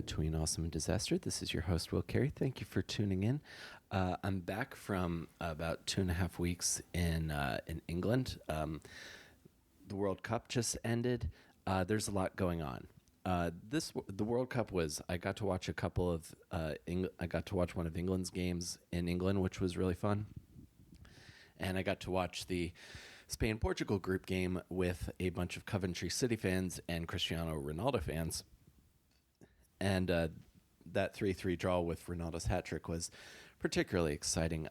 Between Awesome and Disaster. This is your host, Will Carey. Thank you for tuning in. I'm back from about 2.5 weeks in England. The World Cup just ended. There's a lot going on. The World Cup was. I got to watch I got to watch one of England's games in England, which was really fun. And I got to watch the Spain-Portugal group game with a bunch of Coventry City fans and Cristiano Ronaldo fans. And that 3-3 draw with Ronaldo's hat trick was particularly exciting.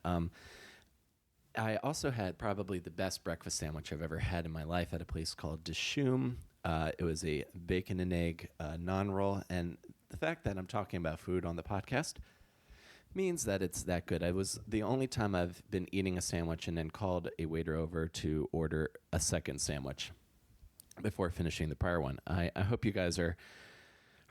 I also had probably the best breakfast sandwich I've ever had in my life at a place called Dishoom. It was a bacon and egg non-roll. And the fact that I'm talking about food on the podcast means that it's that good. It was the only time I've been eating a sandwich and then called a waiter over to order a second sandwich before finishing the prior one. I hope you guys are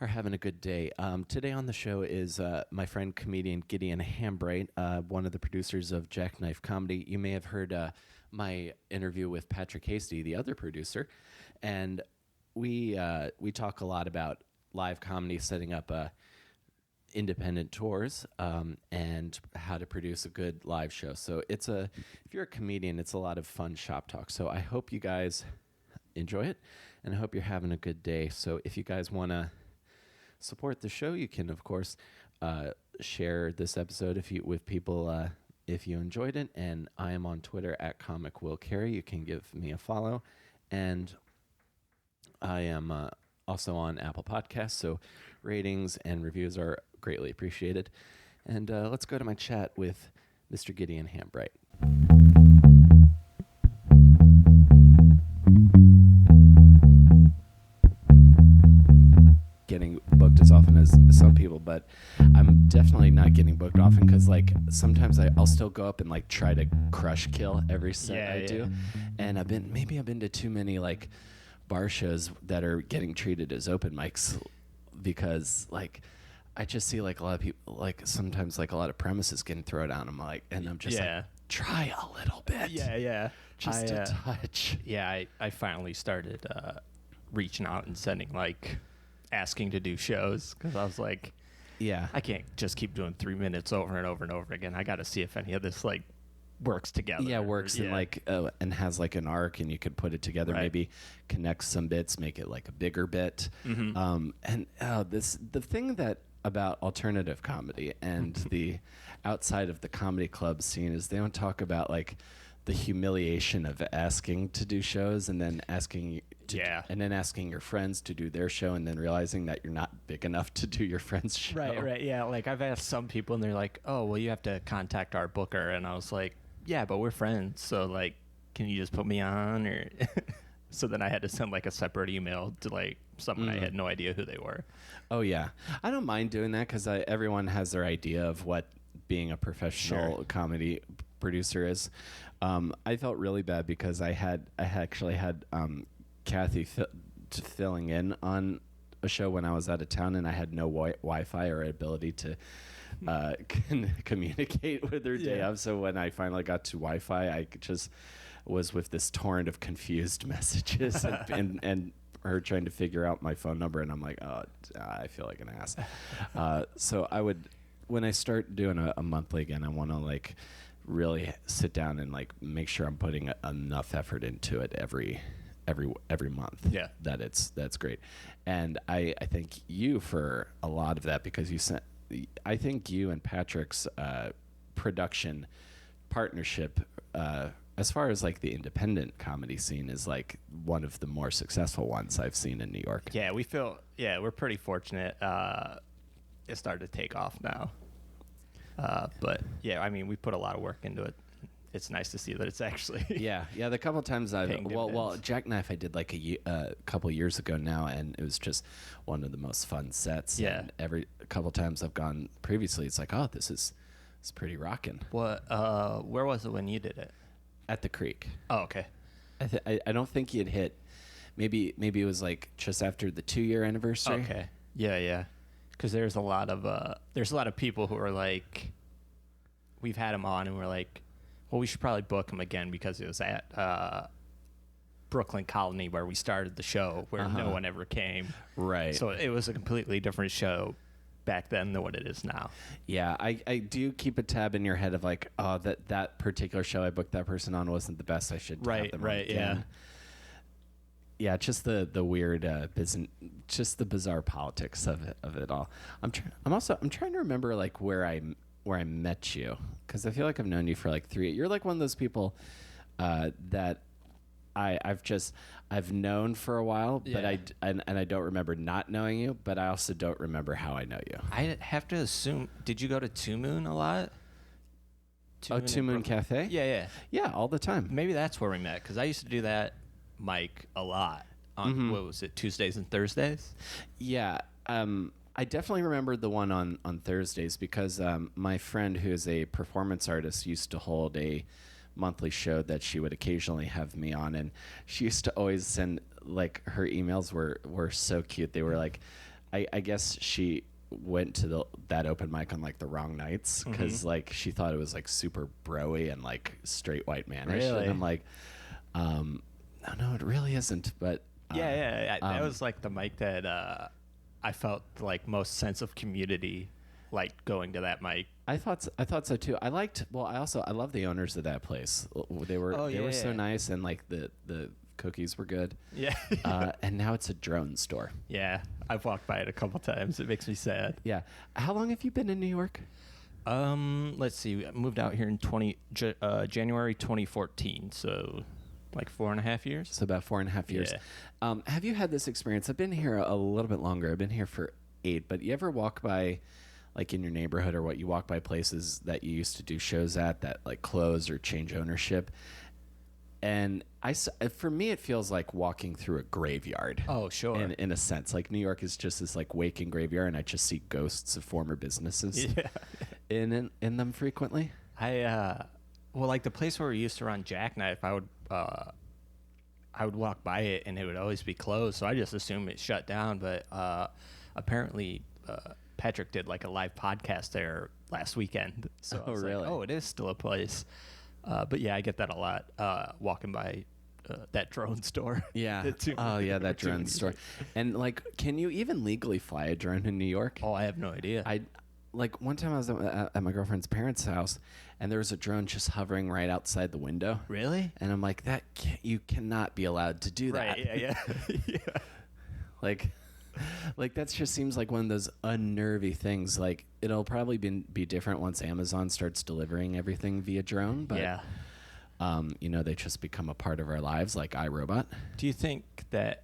having a good day. Today on the show is my friend comedian Gideon Hambright, one of the producers of Jackknife Comedy. You may have heard my interview with Patrick Hasty, the other producer, and we talk a lot about live comedy, setting up independent tours, and how to produce a good live show. So if you're a comedian, it's a lot of fun shop talk. So I hope you guys enjoy it, and I hope you're having a good day. So if you guys want to support the show, you can, of course, share this episode with people if you enjoyed it. And I am on Twitter at Comic Will Carey. You can give me a follow. And I am also on Apple Podcasts, so ratings and reviews are greatly appreciated. And let's go to my chat with Mr. Gideon Hambright. Getting booked as often as some people, but I'm definitely not getting booked often because sometimes I'll still go up and try to crush kill every set I do. And I've been to too many bar shows that are getting treated as open mics because I just see a lot of people sometimes a lot of premises getting thrown out. I'm just try a little bit. Just a touch. I finally started reaching out and sending asking to do shows because I was I can't just keep doing 3 minutes over and over and over again. I got to see if any of this works together. Works in and has an arc, and you could put it together. Right. Maybe connect some bits, make it a bigger bit. Mm-hmm. The thing that about alternative comedy and the outside of the comedy club scene is they don't talk about the humiliation of asking to do shows and then asking your friends to do their show and then realizing that you're not big enough to do your friend's show. Right. Yeah. I've asked some people and they're like, "Oh, well, you have to contact our booker," and I was like, "Yeah, but we're friends, so can you just put me on?" Or so then I had to send a separate email to someone I had no idea who they were. Oh yeah, I don't mind doing that because everyone has their idea of what being a professional comedy producer is. I felt really bad because I actually had Kathy filling in on a show when I was out of town, and I had no Wi-Fi or ability to communicate with her day of. So when I finally got to Wi-Fi, I just was with this torrent of confused messages and her trying to figure out my phone number, and I'm like, oh, I feel like an ass. So when I start doing a monthly again, I want to really sit down and make sure I'm putting enough effort into it every month. Yeah, that's great. And I thank you for a lot of that because I think you and Patrick's production partnership as far as the independent comedy scene is one of the more successful ones I've seen in New York. Yeah, we're pretty fortunate. It started to take off now. But yeah, we put a lot of work into it. It's nice to see that it's actually the couple of times Jackknife I did a couple years ago now, and it was just one of the most fun sets. And every couple of times I've gone previously, it's it's pretty rocking. What where was it when you did it? At the Creek. Oh, okay. I don't think he had hit. Maybe it was just after the 2-year anniversary. Okay. Yeah. Because there's a lot of people who are we've had him on and we're well, we should probably book him again because it was at Brooklyn Colony where we started the show, where no one ever came. Right. So it was a completely different show back then than what it is now. Yeah, I do keep a tab in your head of like, oh, that particular show I booked that person on wasn't the best. I should have them on again. Yeah, just the weird business, just the bizarre politics of it all. I'm trying to remember like where I met you, because I feel like I've known you for like 3. You're like one of those people that I've known for a while, but I don't remember not knowing you, but I also don't remember how I know you. I have to assume, did you go to Two Moon a lot? Two Moon Cafe? Yeah, all the time. Maybe that's where we met, because I used to do that mic a lot on what was it, Tuesdays and Thursdays? Yeah. I definitely remembered the one on Thursdays because my friend, who is a performance artist, used to hold a monthly show that she would occasionally have me on, and she used to always send, like, her emails were so cute. They were like, I guess she went to that open mic on like the wrong nights because like she thought it was like super bro-y and like straight white manish. Really? And I'm like, no, it really isn't. But that was like the mic that I felt like most sense of community, like going to that mic. I thought so too. I love the owners of that place. They were so nice, and like the cookies were good. Yeah. And now it's a drone store. Yeah, I've walked by it a couple times. It makes me sad. Yeah. How long have you been in New York? Let's see. I moved out here in January 2014, so like 4.5 years. So about 4.5 years. Yeah. Have you had this experience? I've been here a little bit longer. I've been here for 8, but you ever walk by, like in your neighborhood or what, you walk by places that you used to do shows at that like close or change ownership? And for me, it feels like walking through a graveyard. Oh, sure. In a sense, like New York is just this like waking graveyard, and I just see ghosts of former businesses in them frequently. Well, like the place where we used to run Jackknife, I would walk by it and it would always be closed. So I just assumed it shut down. But apparently, Patrick did like a live podcast there last weekend. So I was really? like, it is still a place. But yeah, I get that a lot walking by that drone store. Yeah. That drone store. And like, can you even legally fly a drone in New York? Oh, I have no idea. Like one time I was at my girlfriend's parents' house, and there was a drone just hovering right outside the window. Really? And I'm like, you cannot be allowed to do that. Right? Yeah. Yeah. Like that just seems like one of those unnervy things. Like it'll probably be different once Amazon starts delivering everything via drone. But yeah. They just become a part of our lives, like iRobot. Do you think that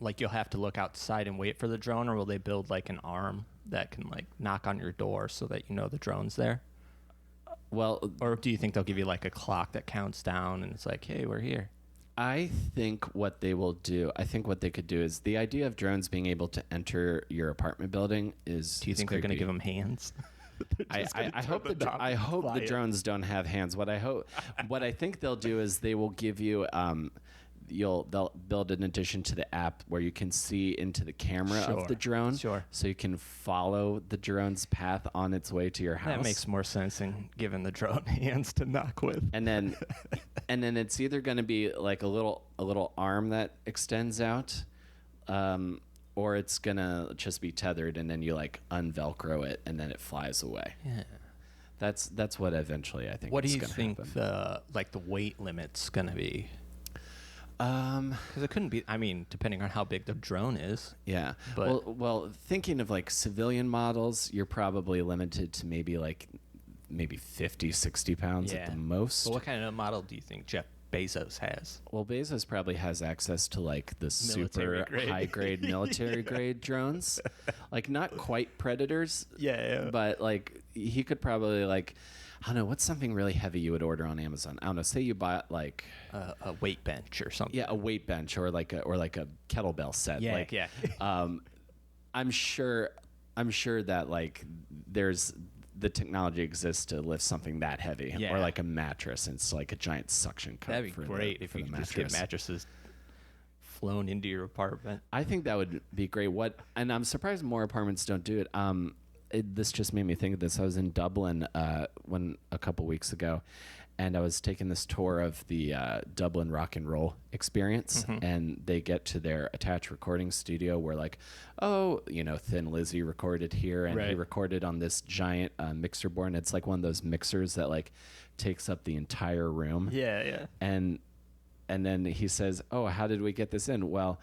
like you'll have to look outside and wait for the drone, or will they build like an arm that can like knock on your door so that you know the drone's there? Well, or do you think they'll give you like a clock that counts down and it's like, hey, we're here? I think what they could do is the idea of drones being able to enter your apartment building is. Do you think they're going to give them hands? I hope the drones don't have hands. What I think they'll do is they will give you they'll build an addition to the app where you can see into the camera of the drone, so you can follow the drone's path on its way to your house. That makes more sense than giving the drone hands to knock with. And then it's either going to be like a little arm that extends out, or it's going to just be tethered, and then you like unvelcro it, and then it flies away. Yeah. That's what eventually I think. What do you think the weight limit's going to be? Because it couldn't be. I mean, depending on how big the drone is. Yeah. But well, thinking of like civilian models, you're probably limited to maybe 50, 60 pounds at the most. Well, what kind of model do you think Jeff Bezos has? Well, Bezos probably has access to like the super high grade military grade drones, like not quite Predators. Yeah. But like he could probably like. I don't know, what's something really heavy you would order on Amazon? I don't know. Say you bought like a weight bench or something. Yeah, a weight bench or like a kettlebell set. Yeah, like, yeah. I'm sure that like there's the technology exists to lift something that heavy, or like a mattress, and it's like a giant suction cup. That'd be great if you could just get mattresses flown into your apartment. I think that would be great. And I'm surprised more apartments don't do it. This just made me think of this. I was in Dublin a couple weeks ago, and I was taking this tour of the Dublin Rock and Roll Experience, and they get to their attached recording studio where, like, oh, Thin Lizzy recorded here, and he recorded on this giant mixer board. And it's like one of those mixers that like takes up the entire room. Yeah. And then he says, "Oh, how did we get this in?" Well,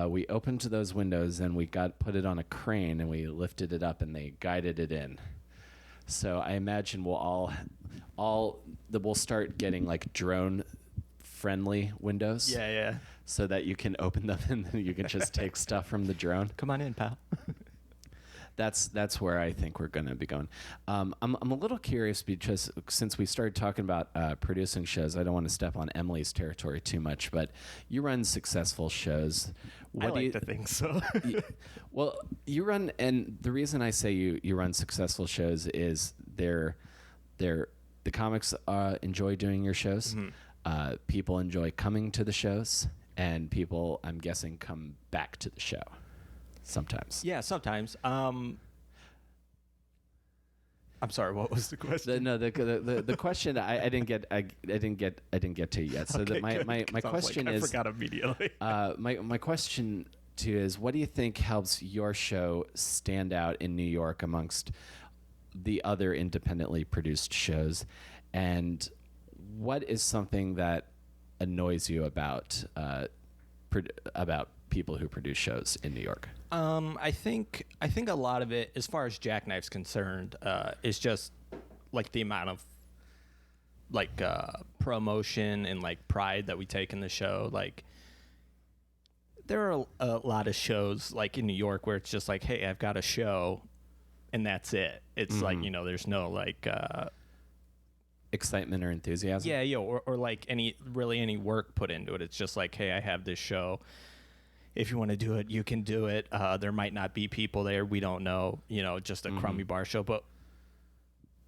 we opened those windows and we put it on a crane and we lifted it up and they guided it in. So I imagine we'll we'll start getting like drone friendly windows. Yeah. So that you can open them and then you can just take stuff from the drone. Come on in, pal. That's where I think we're going to be going. I'm a little curious because since we started talking about producing shows, I don't want to step on Emily's territory too much, but you run successful shows. I like to think so. Well, you run, and the reason I say you run successful shows is the comics enjoy doing your shows. People enjoy coming to the shows, and people, I'm guessing, come back to the show. Sometimes. Yeah, sometimes. I'm sorry. What was the question? The question I didn't get to yet. So okay, my question is, I forgot immediately. my question to you is, what do you think helps your show stand out in New York amongst the other independently produced shows, and what is something that annoys you about people who produce shows in New York? I think a lot of it, as far as Jackknife's concerned, is just like the amount of like promotion and like pride that we take in the show. Like, there are a lot of shows like in New York where it's just like, hey, I've got a show, and that's it. It's like, there's no like excitement or enthusiasm. Yeah, or like any work put into it. It's just like, hey, I have this show. If you want to do it, you can do it. There might not be people there. We don't know, just a crummy bar show. But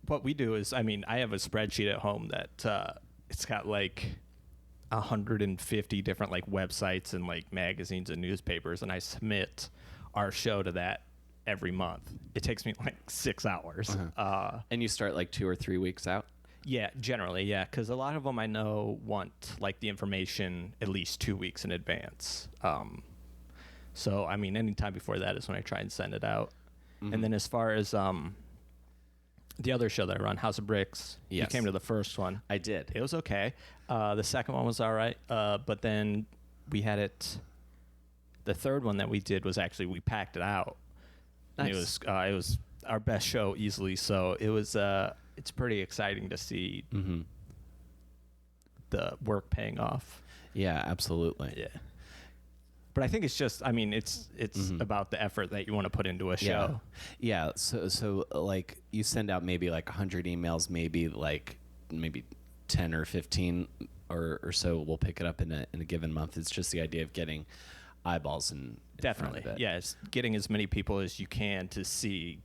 what we do is, I have a spreadsheet at home that it's got like 150 different like websites and like magazines and newspapers, and I submit our show to that every month. It takes me like 6 hours. And you start like 2 or 3 weeks out? Yeah, generally, yeah, because a lot of them I know want like the information at least 2 weeks in advance. So, any time before that is when I try and send it out. And then as far as the other show that I run, House of Bricks, you came to the first one. I did. It was okay. The second one was all right. But then we had the third one that we did was actually, we packed it out. Nice. And it was our best show easily. So it was, it's pretty exciting to see the work paying off. Yeah, absolutely. Yeah. But I think it's just, it's about the effort that you want to put into a show. Yeah. So like you send out maybe like 100 emails, maybe 10 or 15 or so will pick it up in a given month. It's just the idea of getting eyeballs in Definitely. front of it. Yeah, it's getting as many people as you can to see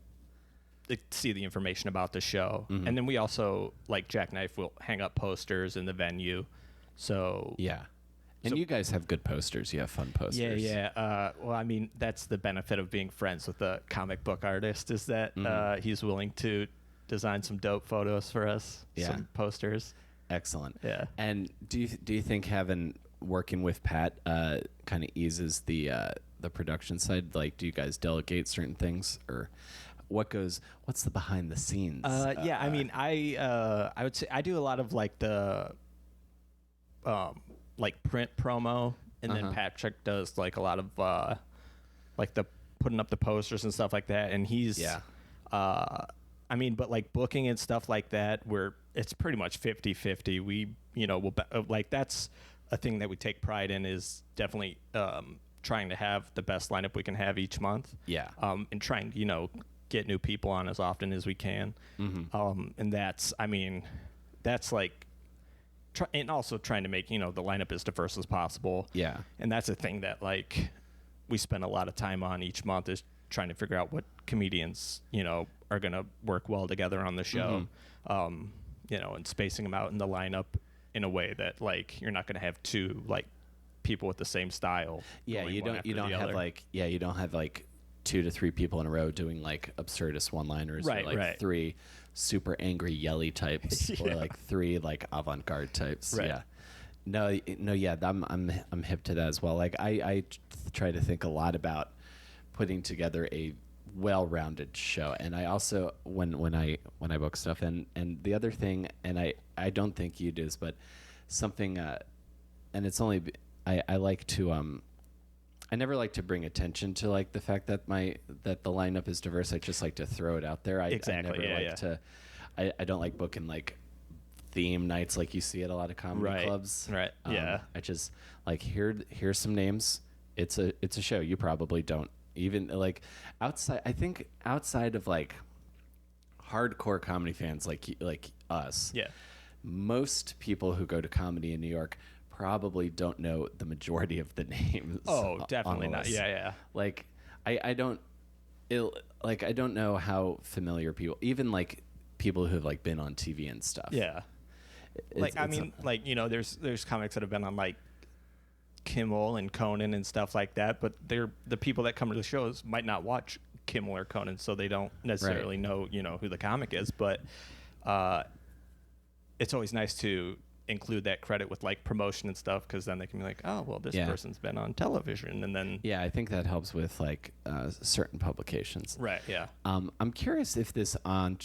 the information about the show. And then we also, like Jackknife, will hang up posters in the venue. So yeah. And you guys have good posters. You have fun posters. Yeah. Well, that's the benefit of being friends with a comic book artist, is that he's willing to design some dope photos for us, some posters. Excellent. Yeah. And do you think working with Pat kind of eases the production side? Like, do you guys delegate certain things, or what's the behind the scenes? I would say I do a lot of like the like print promo, and then Patrick does like a lot of like the putting up the posters and stuff like that, and he's but like booking and stuff like that, it's pretty much 50-50. We like, that's a thing that we take pride in, is definitely trying to have the best lineup we can have each month, and trying to get new people on as often as we can. And that's like and also trying to make, the lineup as diverse as possible. Yeah. And that's a thing that, like, we spend a lot of time on each month, is trying to figure out what comedians, are going to work well together on the show. And spacing them out in the lineup in a way that, like, you're not going to have two, like, people with the same style. Yeah, you don't have like 2 to 3 people in a row doing like absurdist one-liners, right, or like right. three super angry yelly types or Yeah. like 3 like avant-garde types. Right. Yeah. No, yeah, I'm hip to that as well. Like I try to think a lot about putting together a well-rounded show, and I also when I book stuff, and the other thing, and I don't think you do this, but something, and it's only I like to I never like to bring attention to like the fact that the lineup is diverse. I just like to throw it out there. Exactly. I never Yeah, like yeah. to. I don't like booking like theme nights like you see at a lot of comedy Right. clubs. Right. Yeah. I just like here's some names. It's a show you probably don't even like outside. I think outside of like hardcore comedy fans like us. Yeah. Most people who go to comedy in New York probably don't know the majority of the names. Oh, on definitely the not. list. Yeah, yeah. Like I don't I don't know how familiar people, even like people who've like been on TV and stuff. Yeah. Like I mean, like, you know, there's comics that have been on like Kimmel and Conan and stuff like that, but they're the people that come to the shows might not watch Kimmel or Conan, so they don't necessarily know, you know, who the comic is. But it's always nice to include that credit with like promotion and stuff, because then they can be like, oh, well, this person's been on television, and then yeah, I think that helps with like certain publications. right, yeah. I'm curious if this on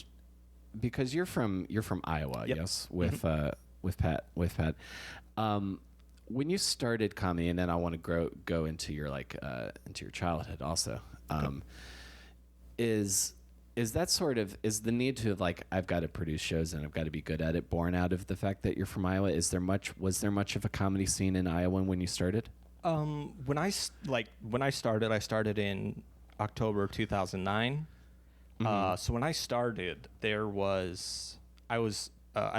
because you're from Iowa, Yep. yes, with Pat. When you started comedy, and then I want to go into your like into your childhood also. Is that sort of is the need to like I've got to produce shows and I've got to be good at it born out of the fact that you're from Iowa? Was there much of a comedy scene in Iowa when you started? When I started in October 2009. So when I started, I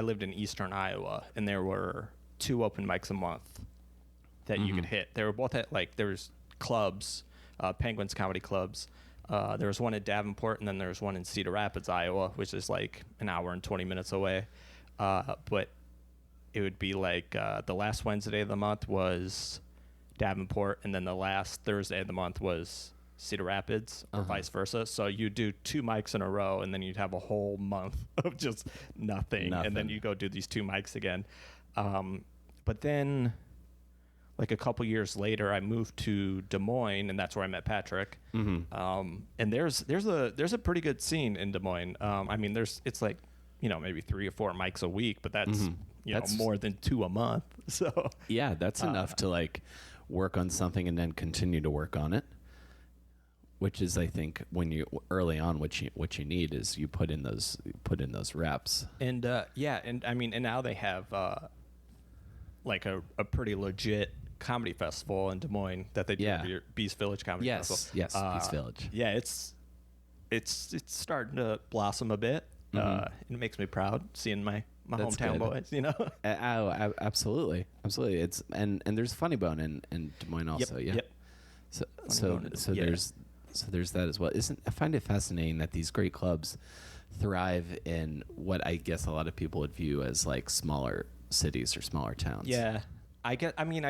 lived in Eastern Iowa, and there were 2 open mics a month that you could hit. They were both at like there was clubs, Penguins comedy clubs. There was one at Davenport, and then there was one in Cedar Rapids, Iowa, which is like an hour and 20 minutes away. But it would be like the last Wednesday of the month was Davenport, and then the last Thursday of the month was Cedar Rapids, or vice versa. So you do 2 mics in a row, and then you'd have a whole month of just nothing. And then you go do these 2 mics again. But then, like a couple years later, I moved to Des Moines, and that's where I met Patrick. And there's a pretty good scene in Des Moines. I mean, it's like, you know, maybe 3 or 4 mics a week, but that's that's more than 2 a month. So yeah, that's enough to like work on something and then continue to work on it. Which is, I think, when you early on, what you need is you put in those reps. And and I mean, and now they have like a pretty legit comedy festival in Des Moines that they do every Beast Village Comedy Festival. Yes, Beast Village. Yeah, it's starting to blossom a bit. And it makes me proud seeing my That's hometown good. boys. You know. Absolutely. It's and there's Funny Bone in Des Moines also. Yep. So there's that as well. I find it fascinating that these great clubs thrive in what I guess a lot of people would view as like smaller cities or smaller towns. Yeah, I get. You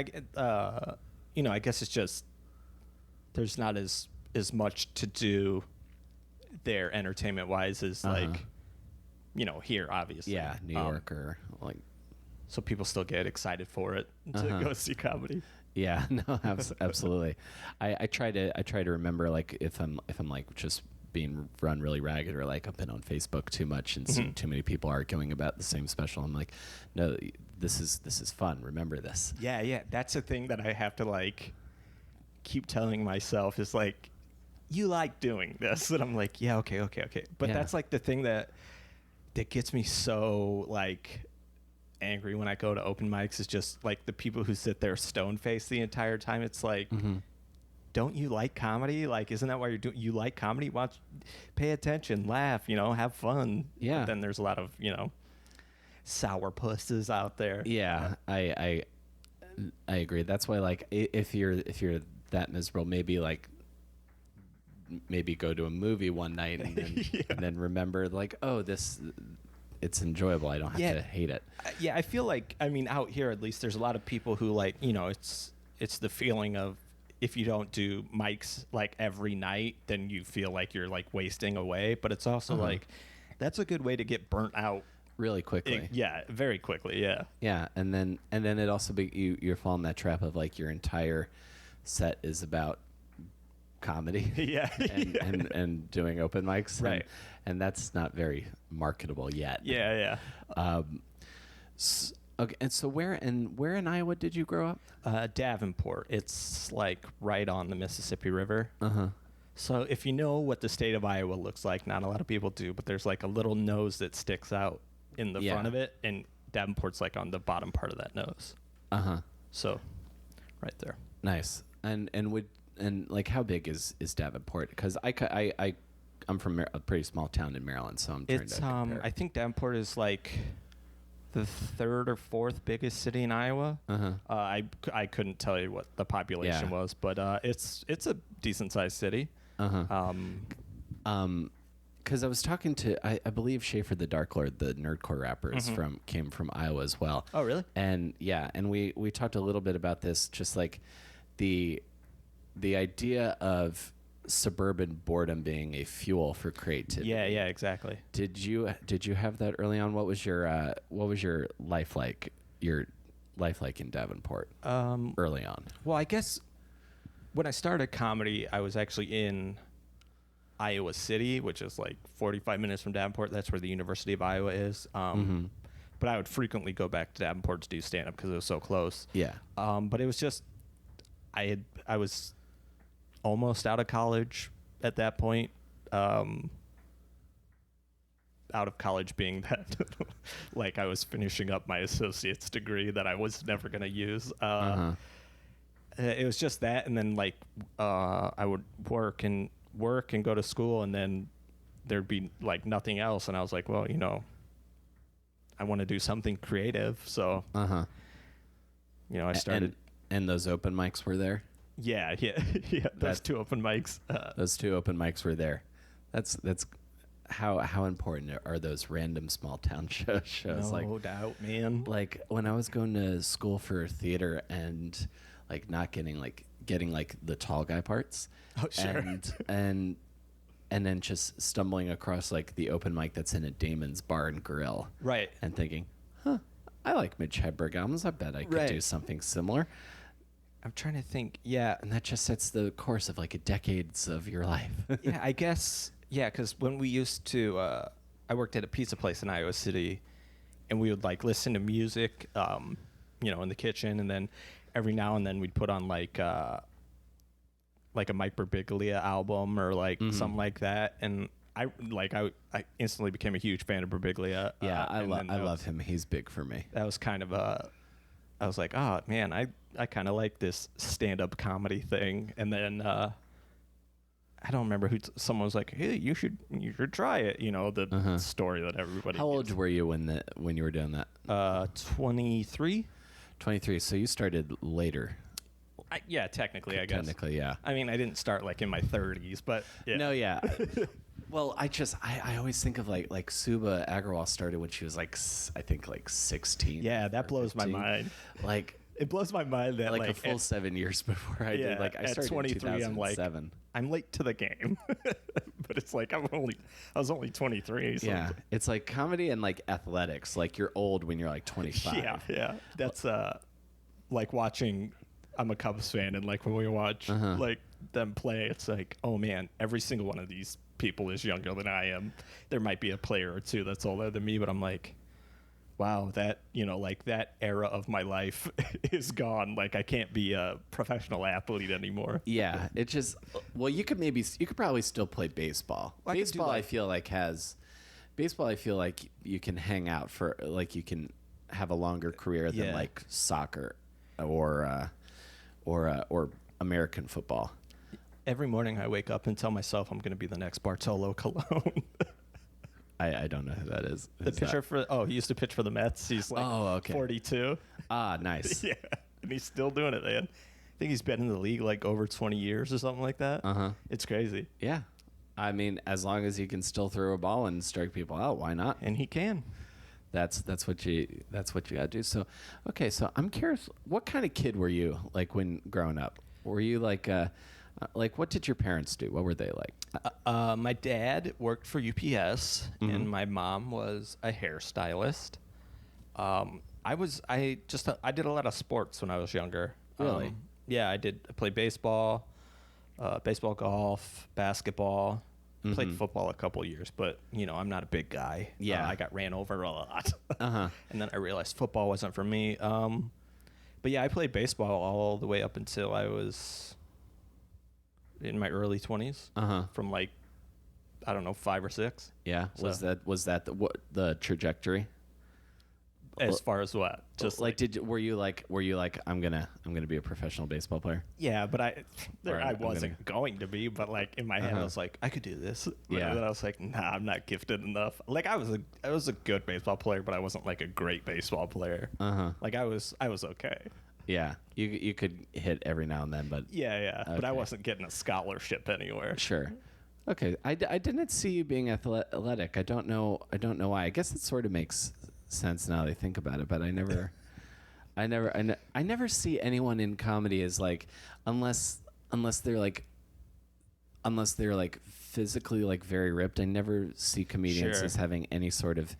know, I guess it's just there's not as much to do there entertainment wise as like, you know, here obviously. Yeah, New York or like. So people still get excited for it to go see comedy. Yeah, no, absolutely. I try to remember like if I'm like just being run really ragged or like I've been on Facebook too much and seen too many people arguing about the same special. I'm like, no, this is fun. Remember this. Yeah. That's a thing that I have to like keep telling myself is like, you like doing this, and I'm like, yeah, okay. But that's like the thing that gets me so like angry when I go to open mics is just like the people who sit there stone faced the entire time. It's like, don't you like comedy? Like, isn't that why you like comedy? Pay attention, laugh, you know, have fun. Yeah. But then there's a lot of, you know, sour pusses out there. Yeah, I agree. That's why like if you're that miserable, maybe go to a movie one night and then, and then remember like, oh, it's enjoyable. I don't have to hate it. Yeah, I feel like, I mean, out here at least, there's a lot of people who like, you know, it's the feeling of if you don't do mics like every night, then you feel like you're like wasting away. But it's also like That's a good way to get burnt out. Really quickly. Yeah, very quickly. Yeah. Yeah, and then it also you're falling that trap of like your entire set is about comedy. Yeah. and doing open mics. Right. And that's not very marketable yet. Yeah. Okay, and so where in Iowa did you grow up? Davenport. It's like right on the Mississippi River. Uh-huh. So if you know what the state of Iowa looks like, not a lot of people do, but there's like a little nose that sticks out in the front of it, and Davenport's like on the bottom part of that nose. Uh-huh. So right there. Nice. And like how big is Davenport? Because I'm from a pretty small town in Maryland, so I'm trying to compare. I think Davenport is like the third or fourth biggest city in Iowa. Uh-huh. I couldn't tell you what the population was, but it's a decent sized city. Uh-huh. Because I was talking to I believe Schaefer the Dark Lord, the nerdcore rapper, is came from Iowa as well. Oh, really? And we talked a little bit about this, just like the idea of suburban boredom being a fuel for creativity. Yeah, exactly. Did you have that early on? What was your life like? Your life like in Davenport early on? Well, I guess when I started comedy, I was actually in Iowa City, which is like 45 minutes from Davenport. That's where the University of Iowa is. But I would frequently go back to Davenport to do stand-up because it was so close. Yeah. But it was just I was almost out of college at that point. Out of college being that like I was finishing up my associate's degree that I was never going to use. It was just that, and then like I would work and go to school, and then there'd be like nothing else, and I was like, well, I want to do something creative, so I started. And those open mics were there? Yeah. Those two open mics. Those two open mics were there. That's how important are those random small town shows? No doubt, man. Like when I was going to school for theater and like not getting like the tall guy parts. Oh, sure. And then just stumbling across like the open mic that's in a Damon's Bar and Grill. Right. And thinking, I like Mitch Hedberg albums. I bet I could do something similar. I'm trying to think. Yeah. And that just sets the course of like decades of your life. Yeah, I guess. Yeah, because when we used to, I worked at a pizza place in Iowa City, and we would like listen to music, in the kitchen, and then every now and then we'd put on like a Mike Birbiglia album or like something like that, and I instantly became a huge fan of Birbiglia. Yeah, I love him. He's big for me. That was kind of I was like, oh man, I kind of like this stand-up comedy thing, and then I don't remember someone was like, hey, you should try it. The story that everybody. How old were you when you were doing that? 23. 23. So you started later. Yeah, technically, I guess. Technically, yeah. I mean, I didn't start like in my 30s, but yeah. No, yeah. Well, I always think of like Suba Agarwal started when she was like, I think like 16. Yeah, that blows 15. My mind. Like it blows my mind that like a full 7 years before I did. Like I started 23, in 2007. I'm late to the game, but it's like I was only 23. So yeah, it's like comedy and like athletics. Like you're old when you're like 25. Yeah. That's like watching. I'm a Cubs fan, and like when we watch like them play, it's like, oh man, every single one of these people is younger than I am. There might be a player or two that's older than me, but I'm like, wow, that like that era of my life is gone. Like I can't be a professional athlete anymore. Yeah, it just you could probably still play baseball. Well, I feel like you can hang out for like you can have a longer career than like soccer or American football. Every morning I wake up and tell myself I'm going to be the next Bartolo Colon. I don't know who that is. The pitcher he used to pitch for the Mets. He's like 42. Ah, nice. Yeah, and he's still doing it, man. I think he's been in the league like over 20 years or something like that. It's crazy. Yeah. I mean, as long as he can still throw a ball and strike people out, why not? And he can. That's what you gotta do. So, okay. So I'm curious, what kind of kid were you like when growing up? Were you like Like, what did your parents do? What were they like? My dad worked for UPS, and my mom was a hairstylist. I did a lot of sports when I was younger. Really? Yeah, I played baseball, golf, basketball. Played football a couple years, but I'm not a big guy. Yeah. I got ran over a lot. Uh-huh. And then I realized football wasn't for me. But yeah, I played baseball all the way up until I was in my early 20s. Uh-huh. From like, I don't know, 5 or 6. Yeah. So- Was that the trajectory? As far as what? Just Like, were you like I'm gonna be a professional baseball player? yeah, but I I'm wasn't going to be, but like in my head I was like, I could do this. But Yeah. then I was like, nah, I'm not gifted enough. Like I was a good baseball player, but I wasn't like a great baseball player. Like I was okay. Yeah. You could hit every now and then, but Yeah. But I Okay. wasn't getting a scholarship anywhere. sure. Okay. I didn't see you being athletic. I don't know why. I guess it sort of makes sense now that I think about it, but I never see anyone in comedy as like unless they're like physically like very ripped. I never see comedians Sure. as having any sort of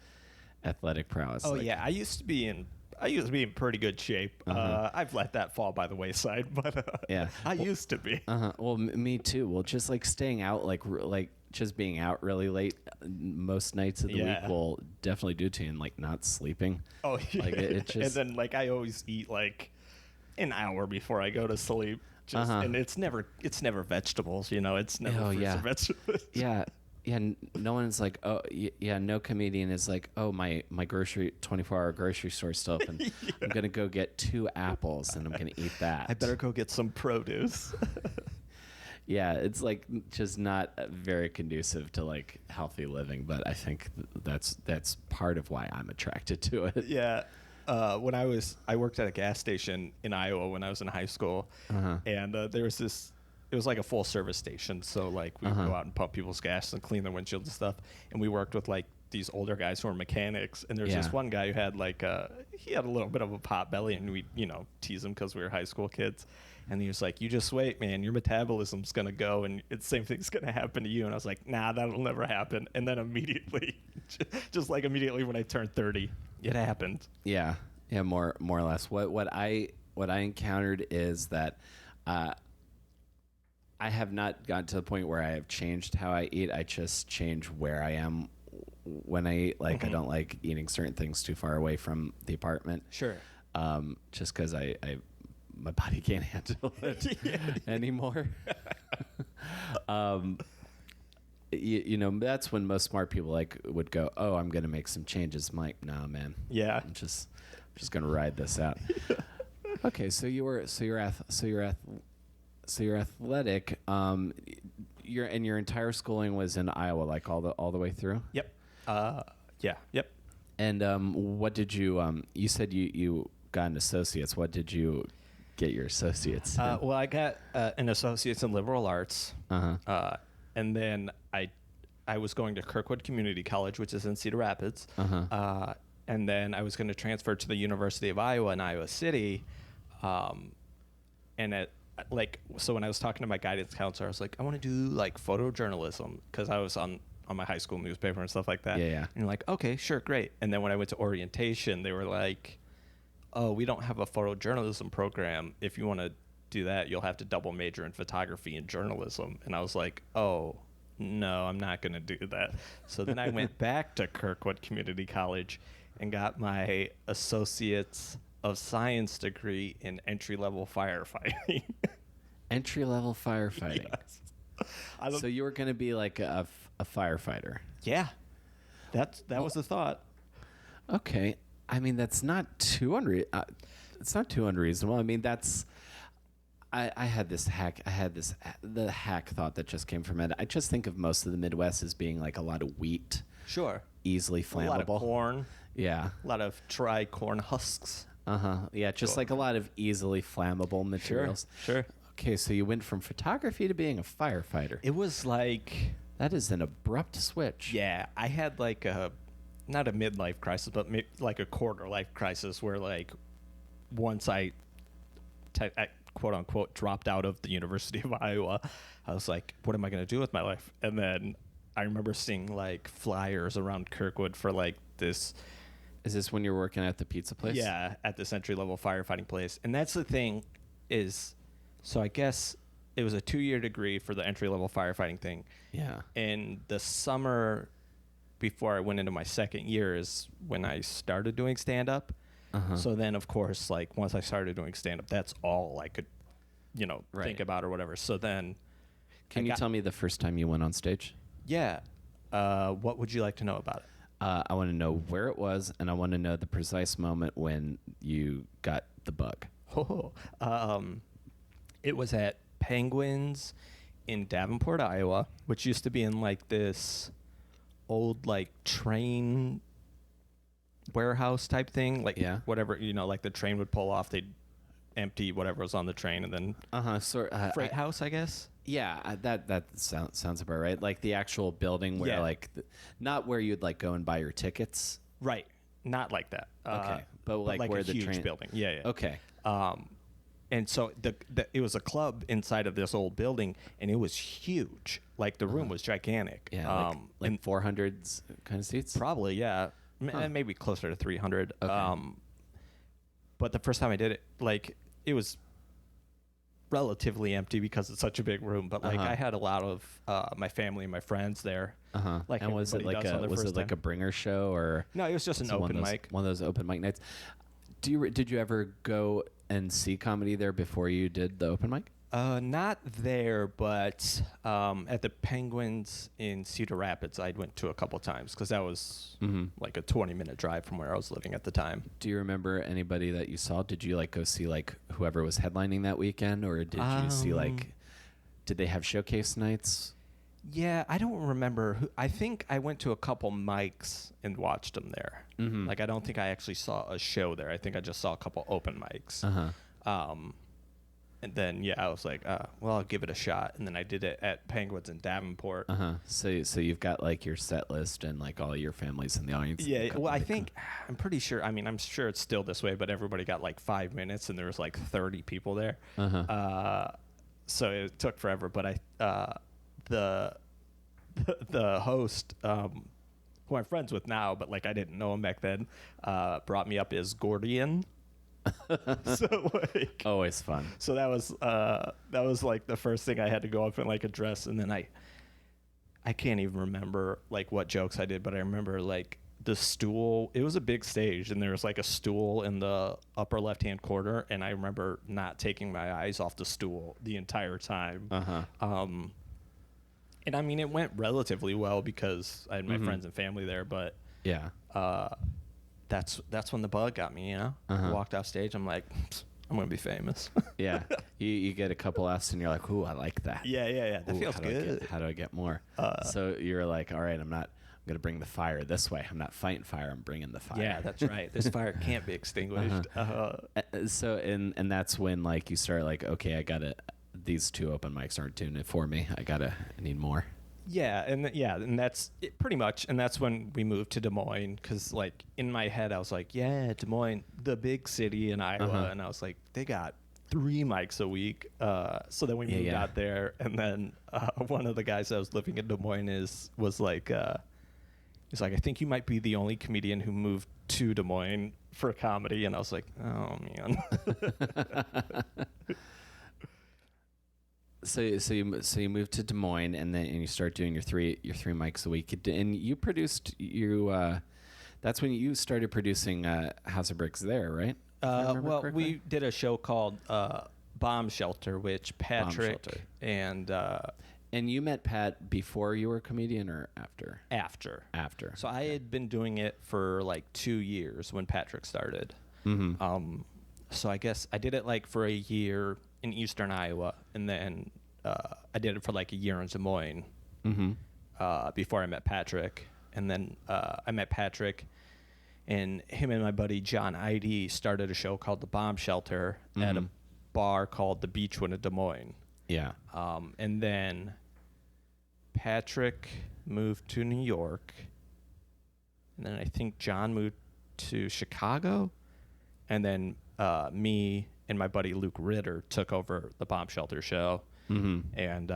athletic prowess. Oh like, yeah, I used to be in pretty good shape. I've let that fall by the wayside, but Yeah. I used to be. Well, me too. Well, just like staying out, like just being out really late most nights of the Yeah. week will definitely do to you, and like not sleeping. Oh yeah. Like it just and then like I always eat like an hour before I go to sleep. And it's never vegetables, it's never Oh, fruits yeah. or vegetables. yeah. No one's like, oh yeah. No comedian is like, oh my 24-hour grocery store's still open. I'm gonna go get 2 apples and I'm gonna eat that. I better go get some produce. Yeah, it's like just not very conducive to like healthy living, but I think that's part of why I'm attracted to it. Yeah. When I worked at a gas station in Iowa when I was in high school, and there was this. It was like a full service station, so like we would go out and pump people's gas and clean their windshields and stuff. And we worked with like these older guys who were mechanics. And there's Yeah. this one guy who had like he had a little bit of a pot belly, and we tease him because we were high school kids. And he was like, "You just wait, man. Your metabolism's gonna go, and the same thing's gonna happen to you." And I was like, "Nah, that'll never happen." And then immediately, just like immediately when I turned 30, it happened. Yeah, more or less. What I encountered is that I have not gotten to the point where I have changed how I eat. I just change where I am when I eat. Like I don't like eating certain things too far away from the apartment. Sure. Just because my body can't handle it anymore. That's when most smart people like would go, "Oh, I'm gonna make some changes." I'm like, "Nah, man. Yeah. I'm just gonna ride this out." Okay, so you're athletic. Your entire schooling was in Iowa, like all the way through. Yep. Yeah. Yep. And what did you? You said you got an associate's. What did you get your associates in? Well, I got an associate's in liberal arts, and then I was going to Kirkwood Community College, which is in Cedar Rapids, and then I was going to transfer to the University of Iowa in Iowa City, and so when I was talking to my guidance counselor, I was like, I want to do like photojournalism because I was on my high school newspaper and stuff like that. Yeah. And like, okay, sure, great. And then when I went to orientation, they were like, oh, we don't have a photojournalism program. If you want to do that, you'll have to double major in photography and journalism. And I was like, oh, no, I'm not going to do that. So then I went back to Kirkwood Community College and got my Associate's of Science degree in entry-level firefighting. Entry-level firefighting. Yes. So you were going to be like a firefighter. Yeah. That was the thought. Okay. I mean, that's not too it's not too unreasonable. I mean, I had this hack. The hack thought that just came from it. I just think of most of the Midwest as being like a lot of wheat, Sure. easily flammable. A lot of corn. Yeah. A lot of dry corn husks. Yeah, just like a lot of easily flammable materials. Sure. Okay, so you went from photography to being a firefighter. It was like, That is an abrupt switch. yeah, I had like not a midlife crisis, but like a quarter life crisis where like once I quote unquote dropped out of the University of Iowa, I was like, what am I going to do with my life? And then I remember seeing like flyers around Kirkwood for like this. Is this when you're working at the pizza place? Yeah, at this entry-level firefighting place. And that's the thing is, so I guess it was a 2-year degree for the entry-level firefighting thing. Yeah. And the summer before I went into my second year is when I started doing stand-up. So then, of course, like once I started doing stand-up, that's all I could, think about or whatever. So then... Can you tell me the first time you went on stage? Yeah. What would you like to know about it? I want to know where it was, and I want to know the precise moment when you got the bug. It was at Penguins in Davenport, Iowa, which used to be in like this old like train warehouse type thing. Like whatever, like the train would pull off, they'd empty whatever was on the train, and then freight house, I guess. Yeah, that sounds about right. Like the actual building where like not where you'd like go and buy your tickets. Right. Not like that. Okay. But like where a the huge train building. Yeah. Okay. And so it was a club inside of this old building, and it was huge. Like the room was gigantic. Yeah. Like 400s kind of seats? Probably, yeah. Maybe closer to 300. Okay. But the first time I did it, like it was relatively empty because it's such a big room. But like I had a lot of my family and my friends there. Like, and was it like a bringer show or? No, it was just an open mic. One of those open mic nights. Did you ever go and see comedy there before you did the open mic? Not there, but at the Penguins in Cedar Rapids, I went to a couple times because that was like a 20-minute drive from where I was living at the time. Do you remember anybody that you saw? Did you like go see like whoever was headlining that weekend, or did you see like? Did they have showcase nights? Yeah, I don't remember. I think I went to a couple mics and watched them there. Like I don't think I actually saw a show there. I think I just saw a couple open mics. And then, I was like, well, I'll give it a shot. And then I did it at Penguins in Davenport. So you've got like your set list and like all your families in the audience. Yeah. Well, I'm pretty sure. I mean, I'm sure it's still this way, but everybody got like 5 minutes, and there was like 30 people there. So it took forever. But the host, who I'm friends with now, but like I didn't know him back then, brought me up as Gideon. So like always fun. So that was like the first thing I had to go up and like address, and then I can't even remember like what jokes I did, but I remember like the stool. It was a big stage, and there was like a stool in the upper left hand corner, and I remember not taking my eyes off the stool the entire time. And I mean, it went relatively well because I had my friends and family there, but that's when the bug got me, I walked off stage, I'm like, I'm gonna be famous. Yeah. You get a couple F's and you're like, ooh, I like that. Yeah. That feels good. How do I get more? So you're like, all right, I'm gonna bring the fire this way. I'm not fighting fire, I'm bringing the fire. Yeah, that's right. This fire can't be extinguished. So and that's when like you start like, okay, these two open mics aren't doing it for me. I need more. Yeah, and that's it pretty much. And that's when we moved to Des Moines, because like in my head I was like, yeah, Des Moines, the big city in Iowa, and I was like, they got 3 mics a week. So then we moved out there, and then one of the guys that was living in Des Moines was like, he's like, I think you might be the only comedian who moved to Des Moines for comedy, and I was like, oh man. So you moved to Des Moines, and you start doing your three mics a week, and you produced that's when you started producing House of Bricks there, right? Well, we did a show called Bomb Shelter, which Patrick and you met Pat before you were a comedian or after? After. So I had been doing it for like 2 years when Patrick started. So I guess I did it like for a year in Eastern Iowa, and then I did it for like a year in Des Moines before I met Patrick. And then I met Patrick, and him and my buddy John Idy started a show called The Bomb Shelter at a bar called the Beechwood in Des Moines. Yeah. And then Patrick moved to New York, and then I think John moved to Chicago, and then me and my buddy Luke Ritter took over the Bomb Shelter show. And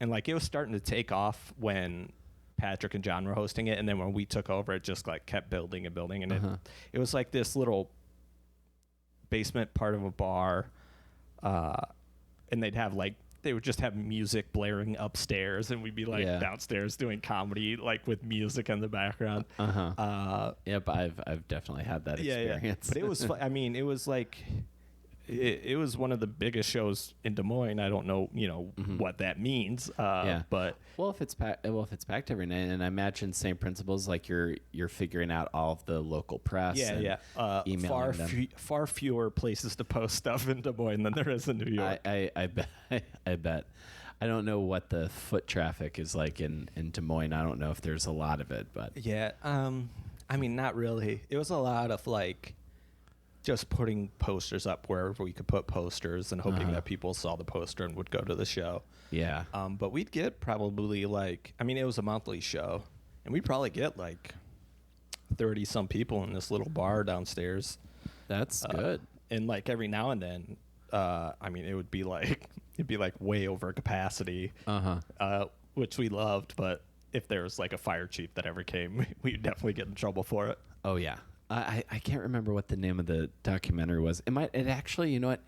like it was starting to take off when Patrick and John were hosting it, and then when we took over, it just like kept building and building, and it was like this little basement part of a bar, and they would just have music blaring upstairs, and we'd be like downstairs doing comedy like with music in the background. Yep, I've definitely had that experience. But it was I mean, it was like it was one of the biggest shows in Des Moines. I don't know, what that means. But if it's packed every night, and I imagine same principles, like you're figuring out all of the local press. Emailing them. Far fewer places to post stuff in Des Moines than there is in New York. I bet. I don't know what the foot traffic is like in Des Moines. I don't know if there's a lot of it, but I mean, not really. It was a lot of like just putting posters up wherever we could put posters and hoping that people saw the poster and would go to the show. Yeah. But we'd get probably like, I mean, it was a monthly show, and we'd probably get like 30 some people in this little bar downstairs. That's good. And like every now and then, I mean, it'd be like way over capacity, which we loved. But if there was like a fire chief that ever came, we'd definitely get in trouble for it. Oh yeah. I can't remember what the name of the documentary was. It actually, you know what?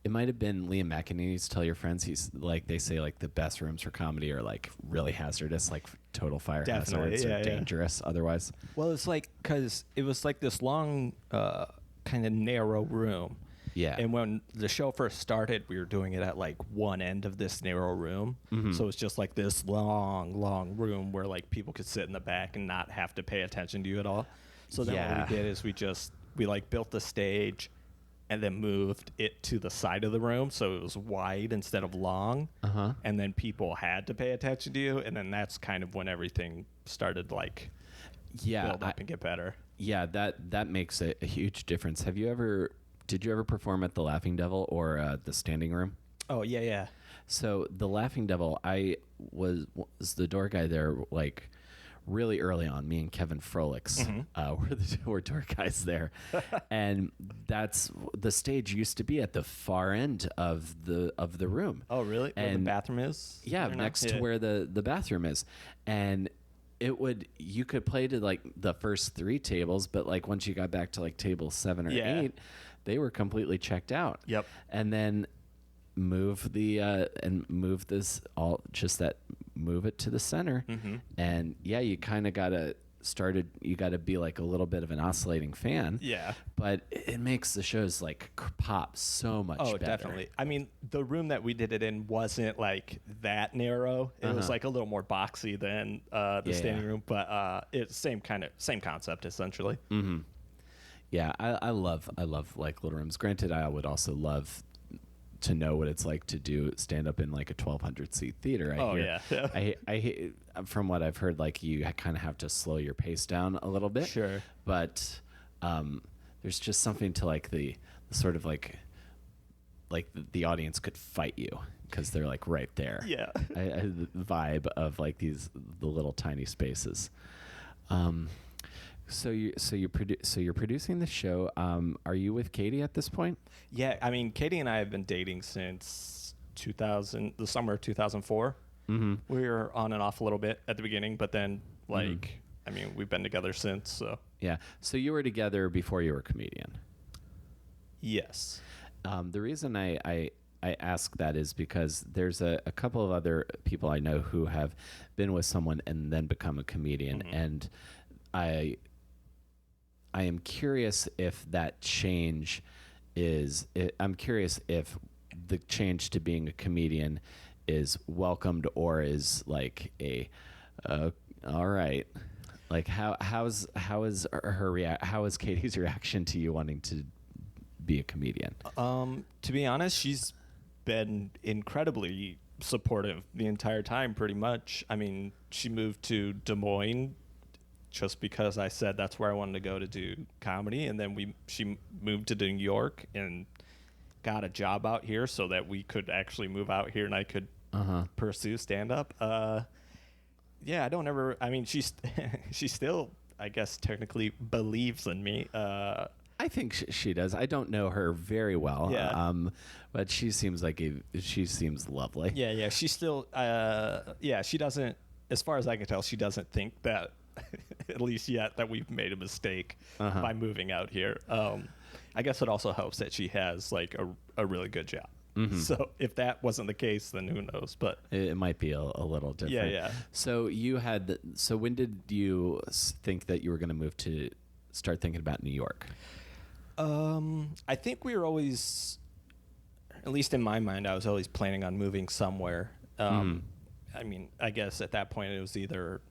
It might have been Liam McEnany's Tell Your Friends. He's like, they say like the best rooms for comedy are like really hazardous, like total fire hazards or dangerous otherwise. Well, it's like, cause it was like this long, kind of narrow room. Yeah. And when the show first started, we were doing it at like one end of this narrow room. So it's just like this long room where like people could sit in the back and not have to pay attention to you at all. So then what we did is we like built the stage and then moved it to the side of the room so it was wide instead of long. And then people had to pay attention to you, and then that's kind of when everything started like build up and get better. Yeah, that makes a huge difference. Did you ever perform at the Laughing Devil or the Standing Room? Oh, yeah. So the Laughing Devil, I was the door guy there like really early on. Me and Kevin Frolix were door guys there. And that's the stage used to be at the far end of the room. Oh, really? And where the bathroom is? Yeah, next to where the bathroom is. And you could play to like the first 3 tables, but like once you got back to like table 7 or 8, they were completely checked out. Yep. And then move it to the center. And you kind of you got to be like a little bit of an oscillating fan. Yeah. But it makes the shows like pop so much better. Oh, definitely. I mean, the room that we did it in wasn't like that narrow. It was like a little more boxy than the standing room, but it's same concept essentially. Yeah, I love like little rooms. Granted, I would also love to know what it's like to do stand up in like a 1,200 seat theater. I hate, from what I've heard, like you kind of have to slow your pace down a little bit. Sure. But there's just something to like the sort of like the audience could fight you because they're like right there. Yeah. The vibe of like the little tiny spaces. So you're producing the show. Are you with Katie at this point? Yeah, I mean, Katie and I have been dating since the summer of 2004. We were on and off a little bit at the beginning, but then like, I mean, we've been together since. So yeah. So you were together before you were a comedian. Yes. The reason I ask that is because there's a couple of other people I know who have been with someone and then become a comedian, and I am curious if that change I'm curious if the change to being a comedian is welcomed or is like all right. Like how is Katie's reaction to you wanting to be a comedian? To be honest, she's been incredibly supportive the entire time, pretty much. I mean, she moved to Des Moines just because I said that's where I wanted to go to do comedy, and then she moved to New York and got a job out here so that we could actually move out here and I could pursue stand-up. Yeah, I mean, she still, I guess, technically believes in me. I think she does. I don't know her very well. Yeah. But she seems she seems lovely. Yeah. She still, she doesn't, as far as I can tell, she doesn't think that, at least yet, that we've made a mistake by moving out here. I guess it also helps that she has like a really good job. Mm-hmm. So if that wasn't the case, then who knows? But it might be a little different. Yeah. So so when did you think that you were going to start thinking about New York? I think we were always, at least in my mind, I was always planning on moving somewhere. I mean, I guess at that point it was either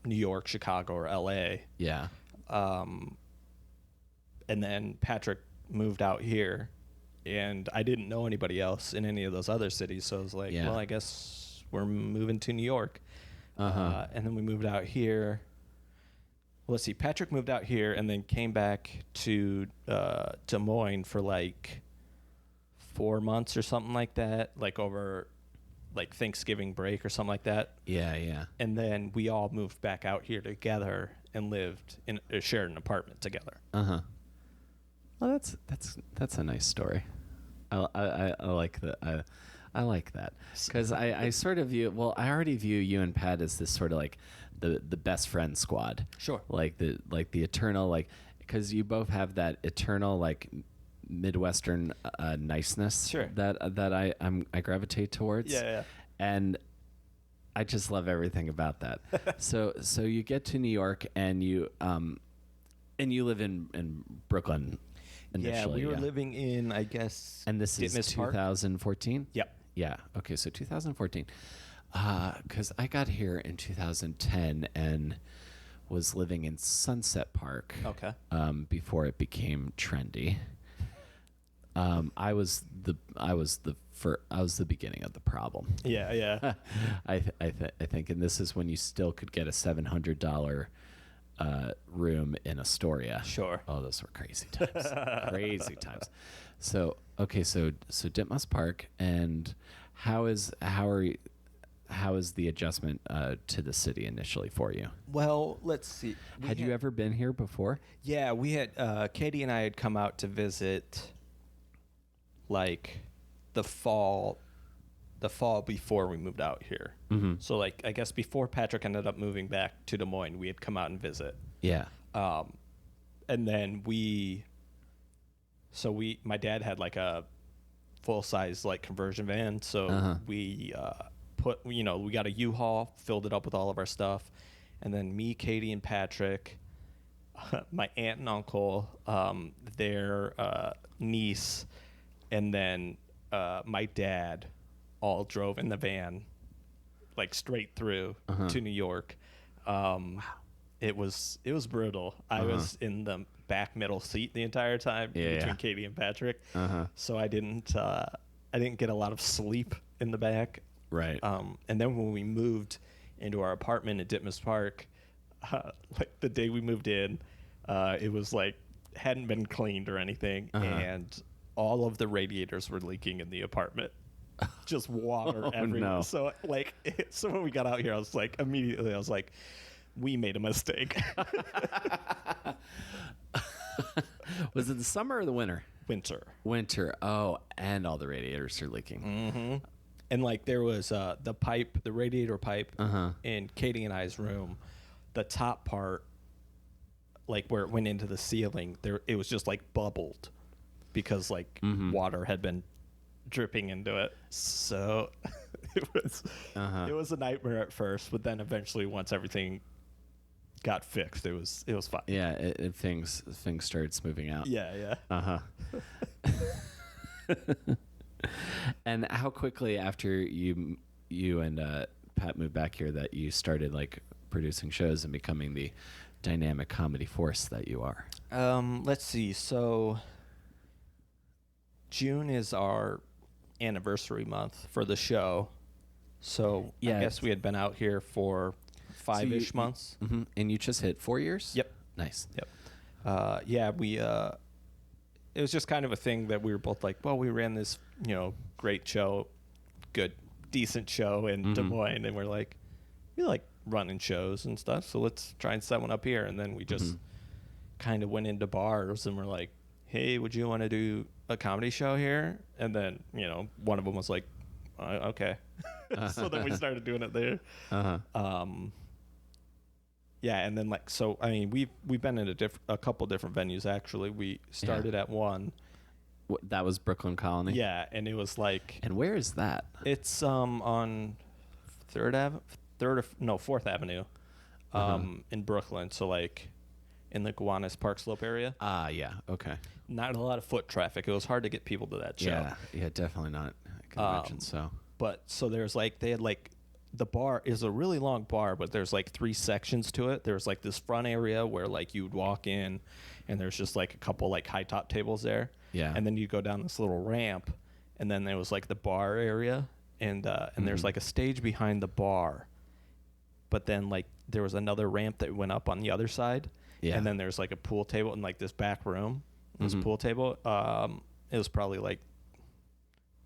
New York, Chicago, or LA. Yeah. And then Patrick moved out here, and I didn't know anybody else in any of those other cities, so I was like, well, I guess we're moving to New York. And then we moved out here. Let's see, Patrick moved out here and then came back to Des Moines for like 4 months or something like that, like over like Thanksgiving break or something like that. Yeah. And then we all moved back out here together and shared an apartment together. Well, that's a nice story. I like that. I like that because I sort of I already view you and Pat as this sort of like the best friend squad. Sure. Like the eternal, because you both have that eternal like Midwestern niceness. Sure. That I gravitate towards. Yeah. And I just love everything about that. So you get to New York and you live in Brooklyn. Initially, we were living in, I guess, and this is 2014? Yep. Yeah. Okay, so 2014. Because I got here in 2010 and was living in Sunset Park. Okay. Before it became trendy. I was the beginning of the problem. Yeah. I think, and this is when you still could get a $700 room in Astoria. Sure. Oh, those were crazy times. Crazy times. So Ditmas Park, and how is the adjustment to the city initially for you? Well, let's see. Had you ever been here before? Yeah, we had Katie and I had come out to visit like the fall before we moved out here. Mm-hmm. So like I guess before Patrick ended up moving back to Des Moines, we had come out and visit. Yeah. And then my dad had like a full size like conversion van, so we we got a U-Haul, filled it up with all of our stuff, and then me, Katie, and Patrick, my aunt and uncle, their niece, and then my dad all drove in the van like straight through to New York. It was brutal. I was in the back middle seat the entire time between Katie and Patrick. So I didn't get a lot of sleep in the back. Right. And then when we moved into our apartment at Ditmas Park, like the day we moved in, it was like hadn't been cleaned or anything, and all of the radiators were leaking in the apartment. Just water everywhere. No. So so when we got out here, I was like, we made a mistake. Was it the summer or the winter? Winter. Oh, and all the radiators are leaking. Mm-hmm. And like there was the radiator pipe in Katie and I's room. The top part, like where it went into the ceiling, it was just like bubbled because like water had been dripping into it. So it was a nightmare at first, but then eventually once everything got fixed, it was fine. Yeah, things started smoothing out. Yeah. And how quickly after you and Pat moved back here that you started like producing shows and becoming the dynamic comedy force that you are? Let's see. So June is our anniversary month for the show. So I guess we had been out here for 5-ish months. Mm-hmm. And you just hit 4 years? Yep. Nice. Yep. We it was just kind of a thing that we were both like, well, we ran this, great show, decent show in Des Moines, and we're like, we like running shows and stuff, so let's try and set one up here. And then we just kind of went into bars and we're like, hey, would you want to do a comedy show here? And then, one of them was like, okay. So then we started doing it there. Yeah, and then so I mean we've been in a couple different venues actually. We started at one. That was Brooklyn Colony. Yeah, and it was like. And where is that? It's on Fourth Avenue, in Brooklyn. So like in the Gowanus Park Slope area. Yeah, okay. Not a lot of foot traffic. It was hard to get people to that show. Yeah, definitely not. I can imagine so. But so there's they had the bar is a really long bar, but there's 3 sections to it. There's this front area where you would walk in, and there's just a couple high top tables there. Yeah. And then you go down this little ramp, and then there was the bar area, and there's a stage behind the bar. But then there was another ramp that went up on the other side. Yeah. And then there's a pool table in this back room. This pool table. It was probably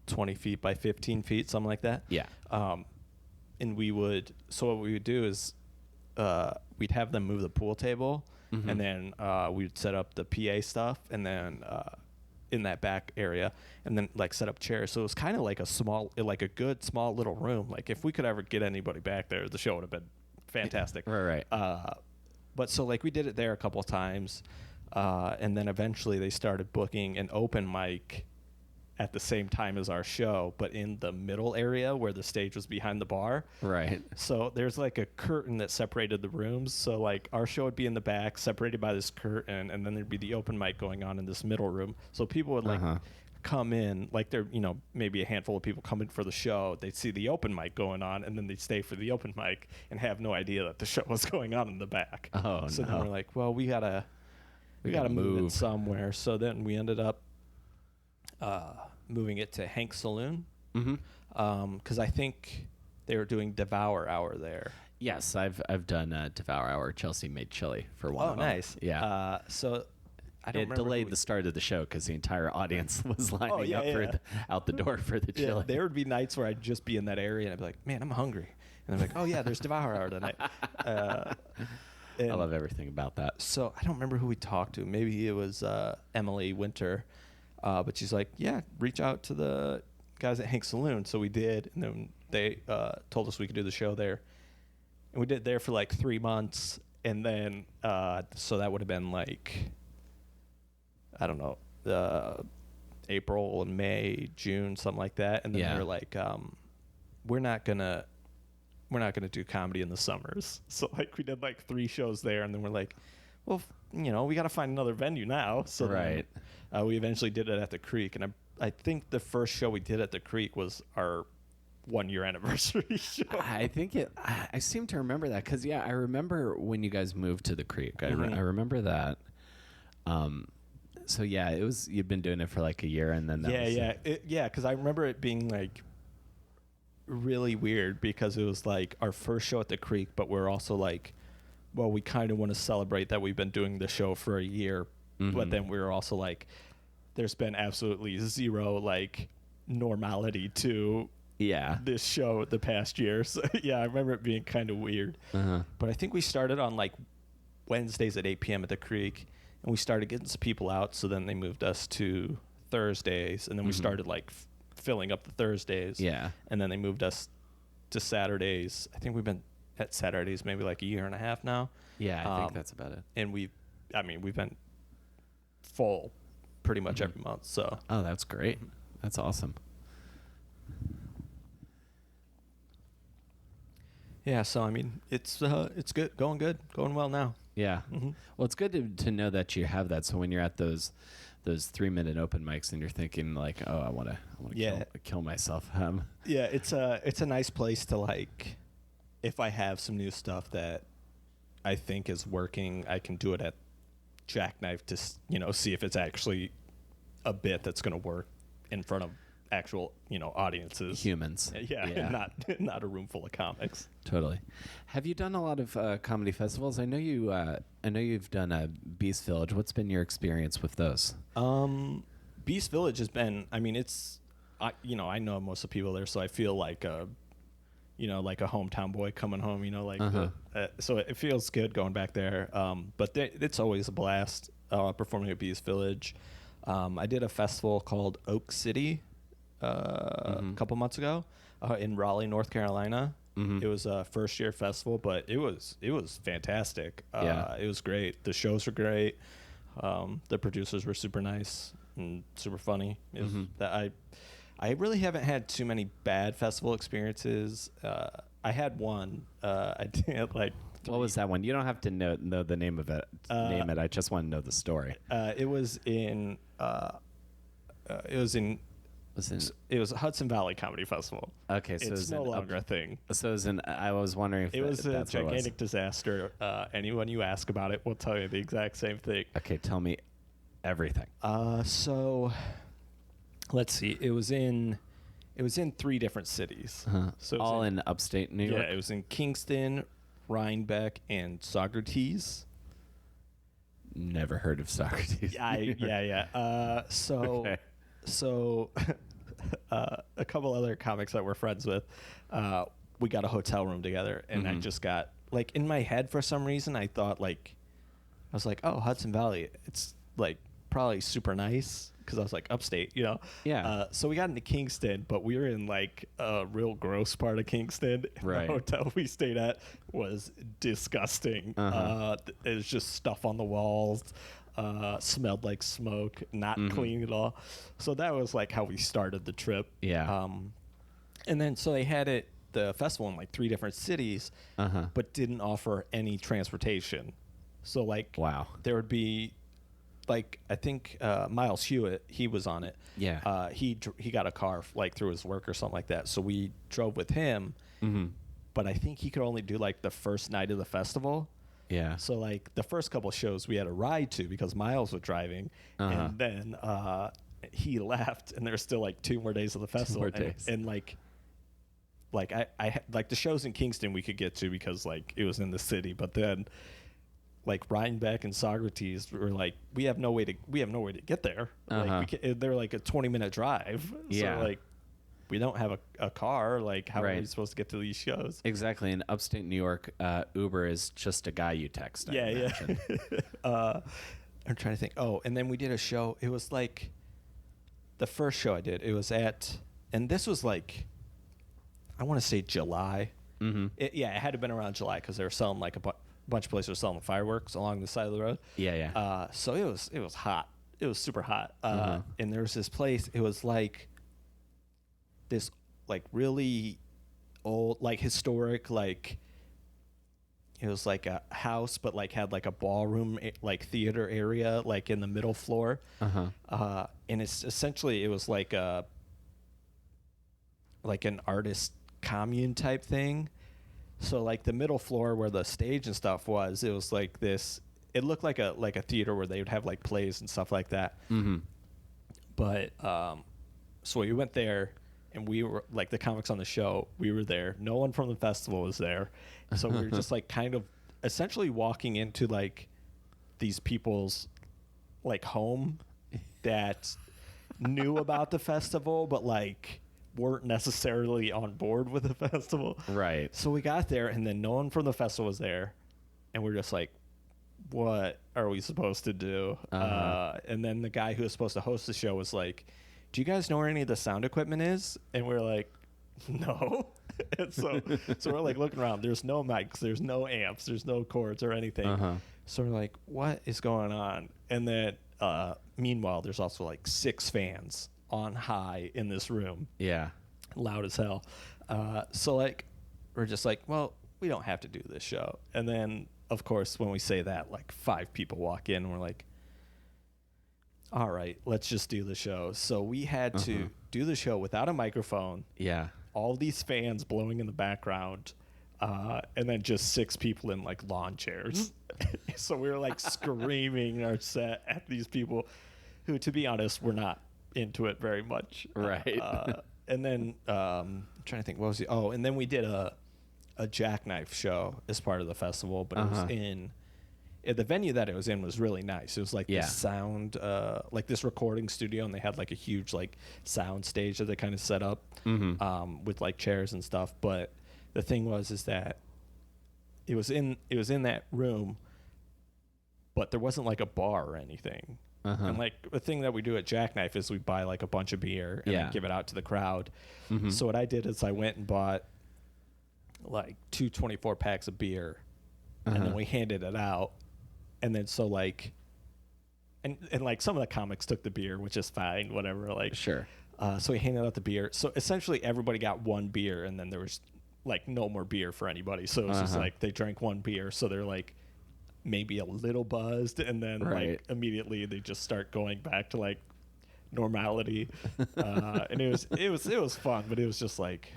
20 feet by 15 feet, something like that. Yeah. And what we would do is we'd have them move the pool table, and then we'd set up the PA stuff, and then in that back area, and then set up chairs. So it was kind of a good small little room. If we could ever get anybody back there, the show would have been fantastic. Right. But so we did it there a couple of times, and then eventually they started booking an open mic at the same time as our show, but in the middle area where the stage was behind the bar. Right. So there's a curtain that separated the rooms. So our show would be in the back, separated by this curtain, and then there'd be the open mic going on in this middle room. So people would come in, there, maybe a handful of people come in for the show. They'd see the open mic going on, and then they'd stay for the open mic and have no idea that the show was going on in the back. Oh, so no. then we're well, we gotta move it somewhere. So then we ended up moving it to Hank's Saloon, because I think they were doing Devour Hour there. Yes, I've done Devour Hour. Chelsea made chili for one. Oh, nice. Yeah. So I don't. It delayed the start of the show because the entire audience was lining up out the door for the chili. There would be nights where I'd just be in that area and I'd be like, "Man, I'm hungry," and I'm like, "Oh yeah, there's Devour Hour tonight." I love everything about that. So I don't remember who we talked to. Maybe it was Emily Winter. But she's like, yeah, reach out to the guys at Hank's Saloon. So we did, and then they told us we could do the show there. And we did it there for 3 months. And then, so that would have been I don't know, April and May, June, something like that. And then they were like, we're not gonna do comedy in the summers. So we did 3 shows there, and then we're like, well, we got to find another venue now. So right. Then, we eventually did it at the Creek, and I think the first show we did at the Creek was our 1-year anniversary show. I seem to remember that because I remember when you guys moved to the Creek. I remember that. So it was, you'd been doing it for a year, and then because I remember it being really weird because it was our first show at the Creek, but we're also well, we kind of want to celebrate that we've been doing the show for a year, but then we were also there's been absolutely zero normality to this show the past year. So I remember it being kind of weird. But I think we started on Wednesdays at 8 p.m. at the Creek, and we started getting some people out. So then they moved us to Thursdays, and then we started filling up the Thursdays. Yeah, and then they moved us to Saturdays. I think we've been at Saturdays maybe a year and a half now. Yeah, I think that's about it. And we've been full pretty much every month. So that's great. That's awesome. Yeah, so it's good, going well now. Yeah. Well, it's good to know that you have that. So when you're at those 3-minute open mics and you're thinking oh, I want to kill myself. Yeah, it's a nice place to if I have some new stuff that I think is working, I can do it at Jackknife to see if it's actually a bit that's going to work in front of actual audiences, humans. Yeah. not a room full of comics. Totally. Have you done a lot of comedy festivals? I know you've done Beast Village. What's been your experience with those? Beast Village has been. I know most of the people there, so I feel like a hometown boy coming home. So it feels good going back there. But it's always a blast performing at Beast Village. I did a festival called Oak City a couple months ago in Raleigh, North Carolina. It was a first year festival, but it was fantastic. It was great. The shows were great. The producers were super nice and super funny. That I really haven't had too many bad festival experiences. I had one. I did like. What was that one? You don't have to know the name of it. Name it. I just want to know the story. It was in. It was Hudson Valley Comedy Festival. Okay, so it's no longer a thing. So it was I was wondering if it was a that's gigantic disaster. Anyone you ask about it will tell you the exact same thing. Okay, tell me everything. So let's see. It was in 3 different cities. So it was all in upstate New York. Yeah, it was in Kingston, Rhinebeck, and Saugerties. Never heard of Socrates. Yeah. So a couple other comics that we're friends with, we got a hotel room together, and I just got like in my head for some reason I thought like I was like, oh, Hudson Valley, it's like probably super nice because I was like upstate, you know. Yeah. So we got into Kingston, but we were in like a real gross part of Kingston. Right. The hotel we stayed at was disgusting. It was just stuff on the walls. Smelled like smoke, not clean at all. So that was like how we started the trip. Yeah. And then so they had the festival in like 3 different cities, but didn't offer any transportation. So like, wow, there would be like, I think Miles Hewitt, he was on it. Yeah. He got a car like through his work or something like that. So we drove with him, but I think he could only do like the first night of the festival. Yeah. So like the first couple shows we had a ride to because Miles was driving, and then he left, and there's still like 2 more days of the festival, and like I like the shows in Kingston we could get to because like it was in the city, but then like Rhinebeck and Saugerties were like we have no way to get there. Like they're like a 20-minute drive. Yeah. So like we don't have a car. Like how are we supposed to get to these shows? Exactly. In upstate New York, Uber is just a guy you text. Yeah. I'm trying to think. Oh, and then we did a show. It was like the first show I did. It was and this was like, I want to say July. It had to have been around July because they were selling like a bunch of places were selling fireworks along the side of the road. Yeah. So it was hot. It was super hot. And there was this place. It was like this like really old, like historic, like it was like a house, but like had like a ballroom, like theater area, like in the middle floor. And it's essentially, it was like an artist commune type thing. So like the middle floor where the stage and stuff was, it was like this, it looked like a theater where they would have like plays and stuff like that. But so we went there, and we were like the comics on the show, we were there. No one from the festival was there. So we were just like kind of essentially walking into like these people's like home that knew about the festival, but like weren't necessarily on board with the festival. Right. So we got there, and then no one from the festival was there. And we're just like, what are we supposed to do? And then the guy who was supposed to host the show was like, do you guys know where any of the sound equipment is? And we're like, no. And so we're like looking around. There's no mics. There's no amps. There's no cords or anything. So we're like, what is going on? And then meanwhile, there's also like 6 fans on high in this room. Yeah. Loud as hell. So like, we're just like, well, we don't have to do this show. And then, of course, when we say that, like 5 people walk in, and we're like, all right, let's just do the show. So we had to do the show without a microphone. Yeah. All these fans blowing in the background, and then just 6 people in like lawn chairs. So we were like screaming our set at these people who, to be honest, were not into it very much. Right. And then I'm trying to think, what was and then we did a jackknife show as part of the festival, but it was in the venue that it was in was really nice. It was like this sound, like this recording studio, and they had like a huge like sound stage that they kind of set up with like chairs and stuff. But the thing is that it was in that room, but there wasn't like a bar or anything. And like the thing that we do at Jackknife is we buy like a bunch of beer and then give it out to the crowd. So what I did is I went and bought like 2 24-packs of beer, and then we handed it out. And then so like, and like some of the comics took the beer, which is fine, whatever. Like Sure. So we handed out the beer. So essentially everybody got one beer, and then there was like no more beer for anybody. So it was just like they drank one beer, so they're like maybe a little buzzed, and then like immediately they just start going back to like normality. And it was fun, but it was just like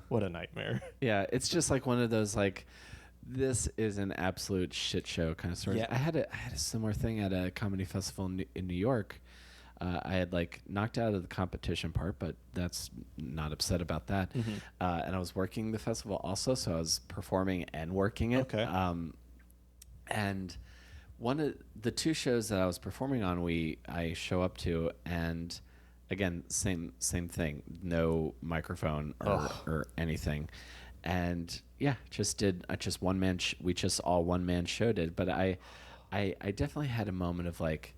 what a nightmare. Yeah, it's just like one of those like, this is an absolute shit show kind of stories. Yeah. I had a similar thing at a comedy festival in New York. I had like knocked out of the competition part, but that's not upset about that. And I was working the festival also, so I was performing and working it. Okay. And one of the 2 shows that I was performing on, I show up to, and again, same thing, no microphone or anything. And yeah, we just all one man showed it. But I definitely had a moment of like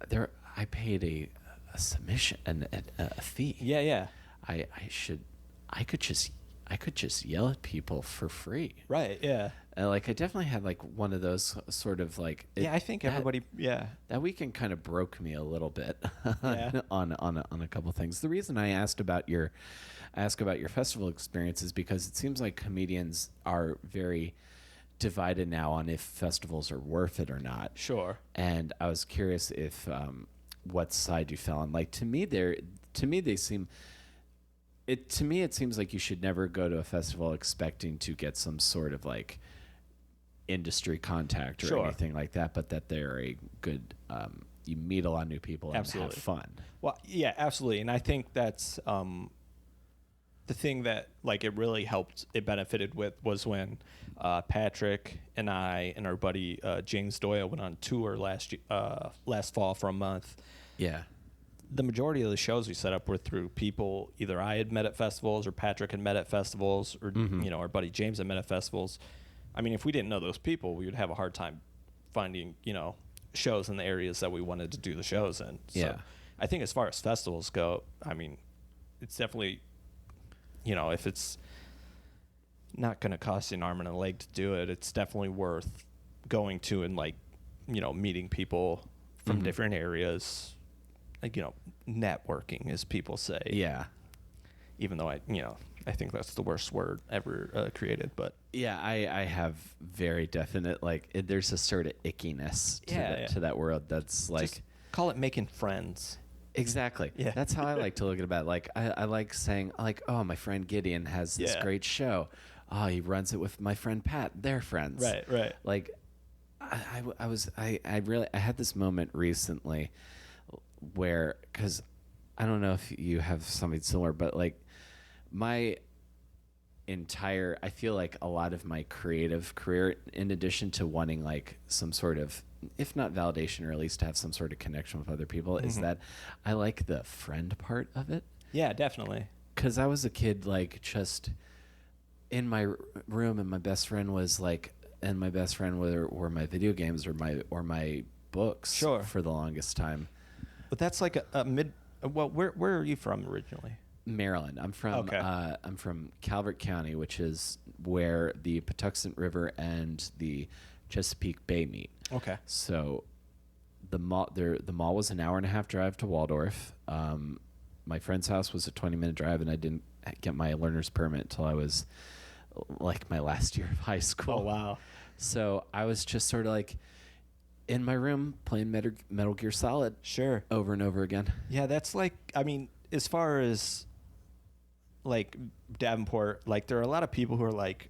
there, I paid a submission and a fee. Yeah. I could just yell at people for free. Right. Yeah. Like I definitely had like one of those sort of like, I think everybody. Yeah. That weekend kind of broke me a little bit Yeah. on a couple of things. The reason I asked about your festival experience is because it seems like comedians are very divided now on if festivals are worth it or not. Sure. And I was curious if what side you fell on. Like to me it seems like you should never go to a festival expecting to get some sort of like industry contact or anything like that, but that they're a good you meet a lot of new people and have fun. Well, yeah, absolutely. And I think that's the thing that like it really helped, it benefited with, was when Patrick and I and our buddy James Doyle went on tour last fall for a month. Yeah. The majority of the shows we set up were through people either I had met at festivals or Patrick had met at festivals, or our buddy James had met at festivals. I mean, if we didn't know those people, we would have a hard time finding, shows in the areas that we wanted to do the shows in. So I think as far as festivals go, I mean, it's definitely, if it's not going to cost you an arm and a leg to do it, it's definitely worth going to and like, meeting people from different areas, like, networking, as people say. Yeah. Even though I think that's the worst word ever created, but yeah, I have very definite, like, there's a sort of ickiness to that word that's like, just call it making friends. Exactly. Yeah. That's how I like to look at it. Like, I like saying, like, oh, my friend Gideon has this great show. Oh, he runs it with my friend Pat. They're friends. Right. Like, I had this moment recently where, because I don't know if you have something similar, but like I feel like a lot of my creative career, in addition to wanting like some sort of, if not validation, or at least to have some sort of connection with other people, is that I like the friend part of it. Yeah, definitely. Because I was a kid, like, just in my room, and my best friend was like, and my best friend were my video games or my books for the longest time. But that's like a mid. Well, where are you from originally? Maryland. I'm from Calvert County, which is where the Patuxent River and the Chesapeake Bay meet. Okay. So the mall was an hour and a half drive to Waldorf. My friend's house was a 20-minute drive, and I didn't get my learner's permit until I was like my last year of high school. Oh, wow. So I was just sort of like in my room playing Metal Gear Solid over and over again. Yeah, that's like, I mean, as far as like Davenport, like there are a lot of people who are like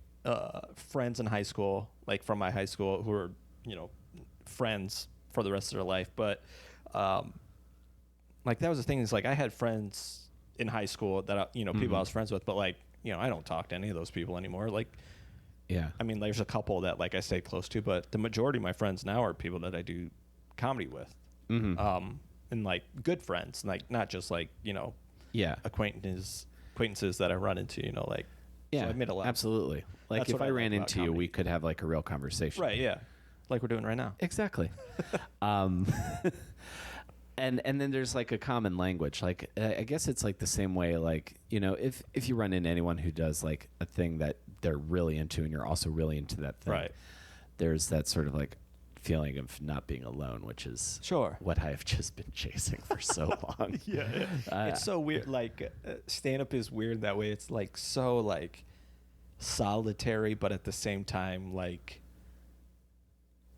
friends in high school, like from my high school, who are, friends for the rest of their life. But like that was the thing, is like I had friends in high school that people I was friends with, but like, I don't talk to any of those people anymore. Like, yeah, I mean, there's a couple that like I stay close to, but the majority of my friends now are people that I do comedy with, and like good friends, like not just like acquaintances that I run into, like. Yeah, so I made a lot. Absolutely. Like if I ran into you, we could have like a real conversation. Right. Yeah. like we're doing right now. Exactly. um, and then there's like a common language. Like I guess it's like the same way. Like, you know, if you run into anyone who does like a thing that they're really into, and you're also really into that thing, Right. there's that sort of like feeling of not being alone, which is Sure. what I've just been chasing for so long. Yeah. It's so weird. Like stand-up is weird that way. It's like so like solitary, but at the same time, like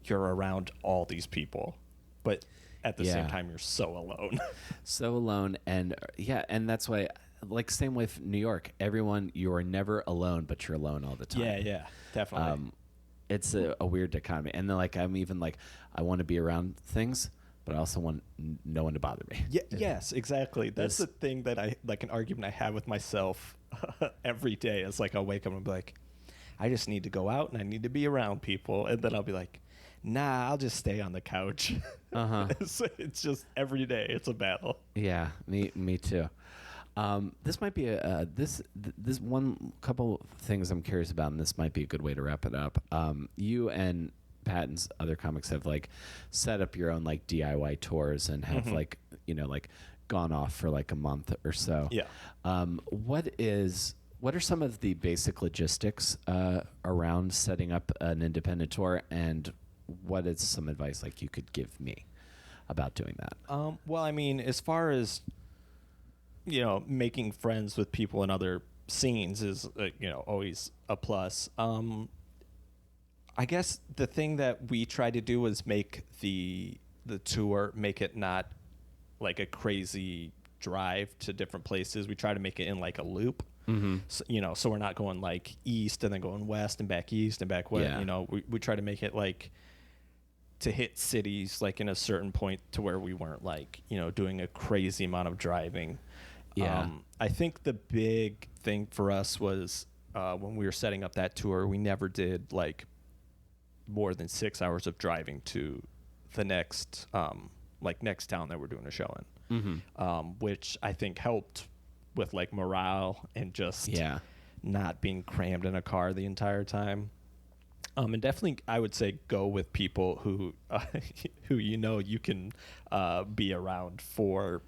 you're around all these people, but at the same time, you're so alone. So alone. And and that's why, like, same with New York. Everyone, you are never alone, but you're alone all the time. Yeah, definitely. It's a weird dichotomy. And then, like, I'm even like, I want to be around things, but I also want no one to bother me. Yeah, yes, exactly. That's the thing that I like, an argument I have with myself every day. It's like I'll wake up and be like, I just need to go out and I need to be around people, and then I'll be like, nah, I'll just stay on the couch. It's just every day it's a battle. Yeah, me too. This might be this one couple things I'm curious about, and this might be a good way to wrap it up. You and Patton's other comics have like set up your own like DIY tours and have like, you know, like gone off for like a month or so. Yeah. What are some of the basic logistics around setting up an independent tour, and what is some advice like you could give me about doing that? Well, I mean, as far as, you know, making friends with people in other scenes is, you know, always a plus. I guess the thing that we tried to do was make the tour, make it not like a crazy drive to different places. We try to make it in like a loop. So, you know, so we're not going like east and then going west and back east and back west. Yeah. You know, we try to make it like to hit cities like in a certain point to where we weren't like, you know, doing a crazy amount of driving. Yeah. I think the big thing for us was when we were setting up that tour, we never did like more than 6 hours of driving to the next next town that we're doing a show in, which I think helped with like morale and just not being crammed in a car the entire time. And definitely, I would say go with people who you know you can be around for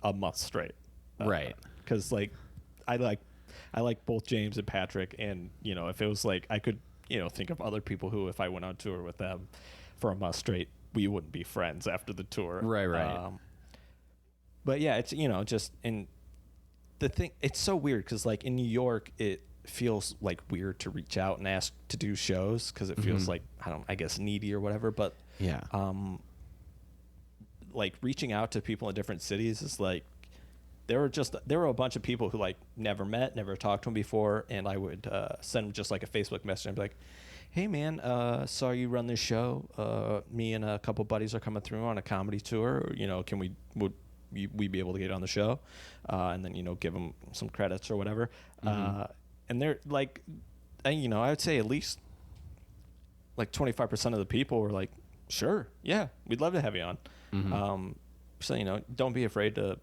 a month straight, Right? Because like I like both James and Patrick, and you know, if it was like I could, you know, think of other people who, if I went on tour with them for a month straight, we wouldn't be friends after the tour. Right. But yeah, it's, you know, just in the thing, it's so weird because like in New York, it feels like weird to reach out and ask to do shows because it feels like, I guess needy or whatever. But Yeah. like reaching out to people in different cities is like, there were a bunch of people who like never met, never talked to them before, and I would send them just like a Facebook message and be like, hey man, saw you run this show. Me and a couple buddies are coming through on a comedy tour. You know, would we be able to get on the show? And then, you know, give them some credits or whatever. And they're like, you know, I would say at least like 25% of the people were like, sure, yeah, we'd love to have you on. So, you know, don't be afraid to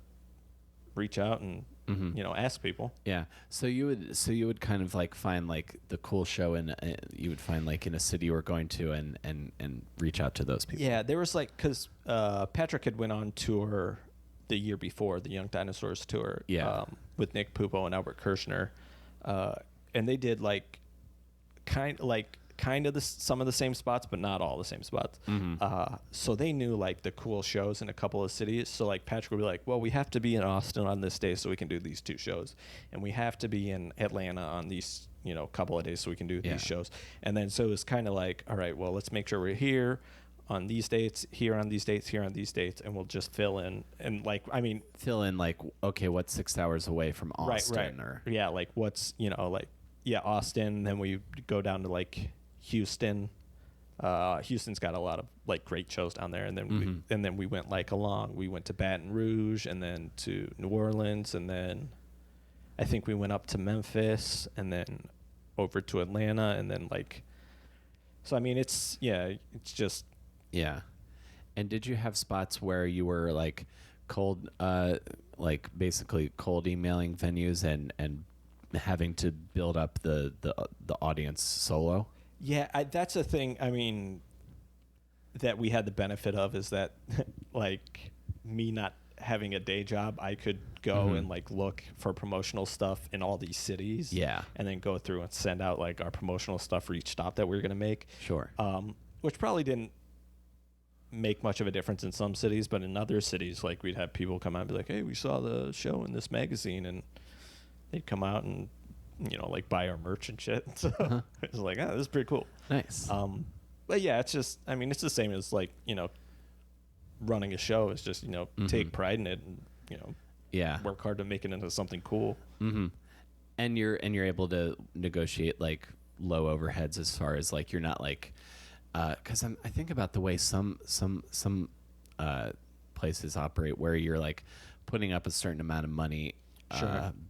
reach out and, you know, ask people. Yeah. So you would kind of like find like the cool show, and you would find like in a city you were going to, and reach out to those people. Yeah, there was like, because Patrick had went on tour the year before, the Young Dinosaurs tour, with Nick Pupo and Albert Kirshner, and they did like kind of some of the same spots, but not all the same spots. So they knew like the cool shows in a couple of cities. So like Patrick would be like, well, we have to be in Austin on this day so we can do these 2 shows, and we have to be in Atlanta on these, you know, couple of days so we can do these shows. And then so it was kind of like, all right, well, let's make sure we're here on these dates, here on these dates, here on these dates, and we'll just fill in. And like, I mean, Fill in like, okay, what's 6 hours away from Austin? right. Or Yeah, like what's, you know, like, yeah, Austin, then we go down to like Houston. Houston's got a lot of like great shows down there, and then we went like along. We went to Baton Rouge, and then to New Orleans, and then I think we went up to Memphis, and then over to Atlanta, and then like. So I mean, it's just. Yeah. And did you have spots where you were like cold, like basically cold emailing venues and having to build up the audience solo? Yeah, that's a thing. I mean, that we had the benefit of is that like me not having a day job, I could go and like look for promotional stuff in all these cities. Yeah. And then go through and send out like our promotional stuff for each stop that we were going to make. Sure. Which probably didn't make much of a difference in some cities, but in other cities, like we'd have people come out and be like, hey, we saw the show in this magazine, and they'd come out and, you know, like buy our merch and shit. So it's like, this is pretty cool. Nice. But yeah, it's just, I mean, it's the same as like, you know, running a show is just, you know, take pride in it and, you know, work hard to make it into something cool. And you're able to negotiate like low overheads as far as like, you're not like, because I think about the way some places operate where you're like putting up a certain amount of money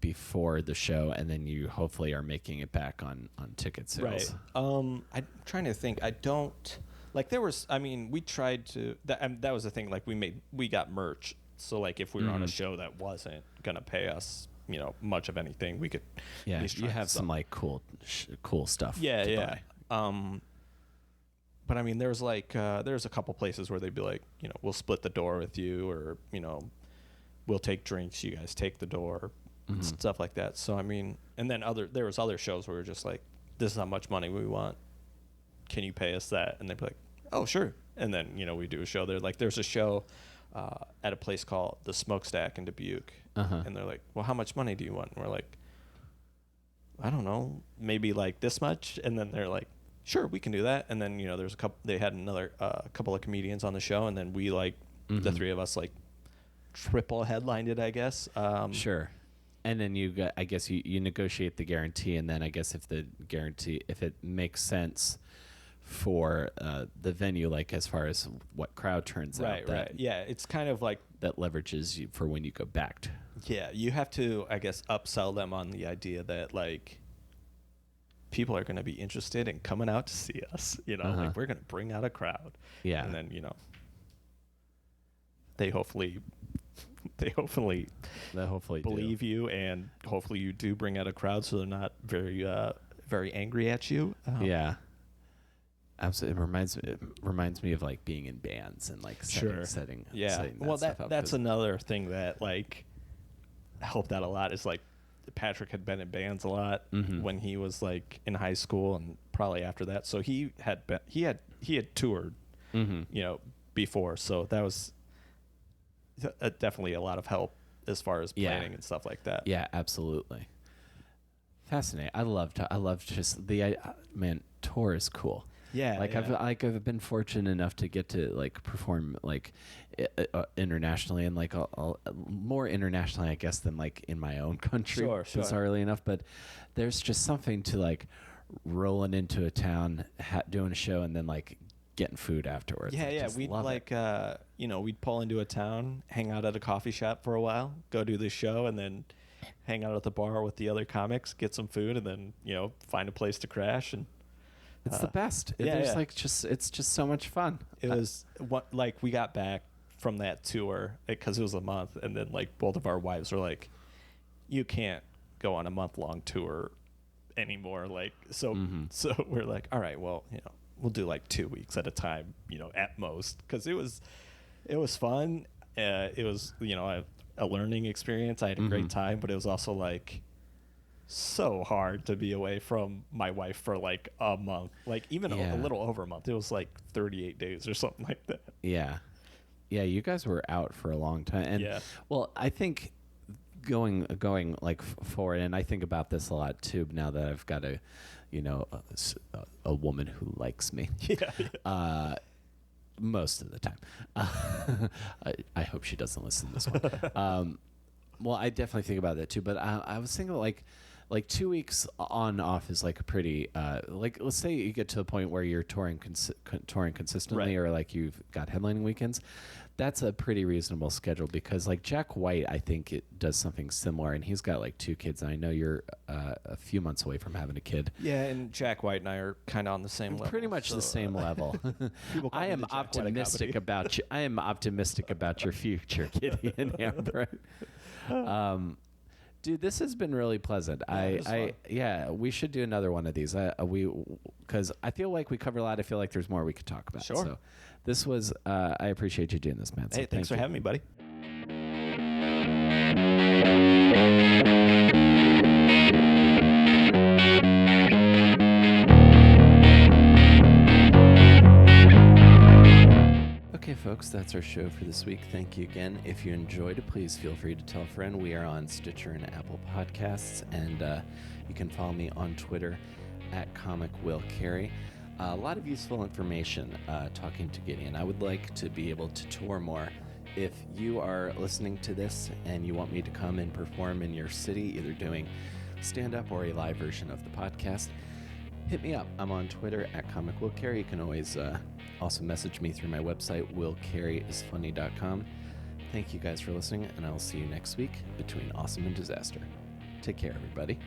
before the show, and then you hopefully are making it back on ticket sales. Right. I'm trying to think. I don't like. There was. I mean, we tried to. That was the thing. Like we got merch. So like if we were on a show that wasn't gonna pay us, you know, much of anything, we could. Yeah. You have some like cool stuff. Yeah. Buy. But I mean, there's like there's a couple places where they'd be like, you know, we'll split the door with you, or you know, we'll take drinks, you guys take the door, stuff like that. So I mean, and then there was other shows where we were just like, this is how much money we want. Can you pay us that? And they'd be like, oh sure. And then you know we do a show there. Like there's a show at a place called the Smokestack in Dubuque, and they're like, well, how much money do you want? And we're like, I don't know, maybe like this much. And then they're like, sure, we can do that. And then, you know, there's they had another couple of comedians on the show, and then we like the three of us like triple headlined it, I guess. Sure. And then I guess you negotiate the guarantee, and then I guess if it makes sense for the venue, like as far as what crowd turns out. Right. Yeah. It's kind of like that leverages you for when you go back. Yeah. You have to, I guess, upsell them on the idea that like, people are going to be interested in coming out to see us, you know, like we're going to bring out a crowd. Yeah. And then, you know, they hopefully believe you, and hopefully you do bring out a crowd so they're not very angry at you. Yeah. Absolutely. It reminds me of like being in bands and like setting that's another thing that like helped out a lot is like Patrick had been in bands a lot when he was like in high school and probably after that. So he had toured, you know, before. So that was definitely a lot of help as far as planning and stuff like that. Yeah, absolutely. Fascinating. I love just tour is cool. Yeah, I've been fortunate enough to get to like perform like internationally, and like more internationally, I guess, than like in my own country. Sure. Bizarrely enough, but there's just something to like rolling into a town, doing a show, and then like getting food afterwards. Yeah. We'd like you know, we'd pull into a town, hang out at a coffee shop for a while, go do the show, and then hang out at the bar with the other comics, get some food, and then you know find a place to crash and. It's the best. Like it's just so much fun. It was like we got back from that tour because it was a month, and then like both of our wives were like, "You can't go on a month-long tour anymore." Like so we're like, "All right, well, you know, we'll do like 2 weeks at a time, you know, at most," because it was fun. It was you know a learning experience. I had a great time, but it was also like. So hard to be away from my wife for like a month, like even a little over a month. It was like 38 days or something like that. Yeah. You guys were out for a long time, and well, I think going like forward, and I think about this a lot too. Now that I've got a woman who likes me, most of the time. I hope she doesn't listen to this one. Well, I definitely think about that too. But I was thinking like 2 weeks on off is like a pretty like let's say you get to the point where you're touring consistently, or like you've got headlining weekends. That's a pretty reasonable schedule, because like Jack White, I think it does something similar, and he's got like 2 kids, and I know you're a few months away from having a kid. Yeah, and Jack White and I are kind of on the same level. Pretty much the same level. I am optimistic about you. I am optimistic about your future, Gideon Hambright. Dude, this has been really pleasant. it was fun. Yeah, we should do another one of these. Because I feel like we covered a lot. I feel like there's more we could talk about. Sure. So this was, I appreciate you doing this, man. So Hey, thanks for having me, buddy. Okay, folks, that's our show for this week. Thank you again. If you enjoyed it, please feel free to tell a friend. We are on Stitcher and Apple Podcasts, and you can follow me on Twitter at @ComicWillCarey. A lot of useful information talking to Gideon. I would like to be able to tour more. If you are listening to this and you want me to come and perform in your city, either doing stand-up or a live version of the podcast, hit me up. I'm on Twitter at @ComicWillCarey. You can always also message me through my website, willcareyisfunny.com. Thank you guys for listening, and I'll see you next week between awesome and disaster. Take care, everybody.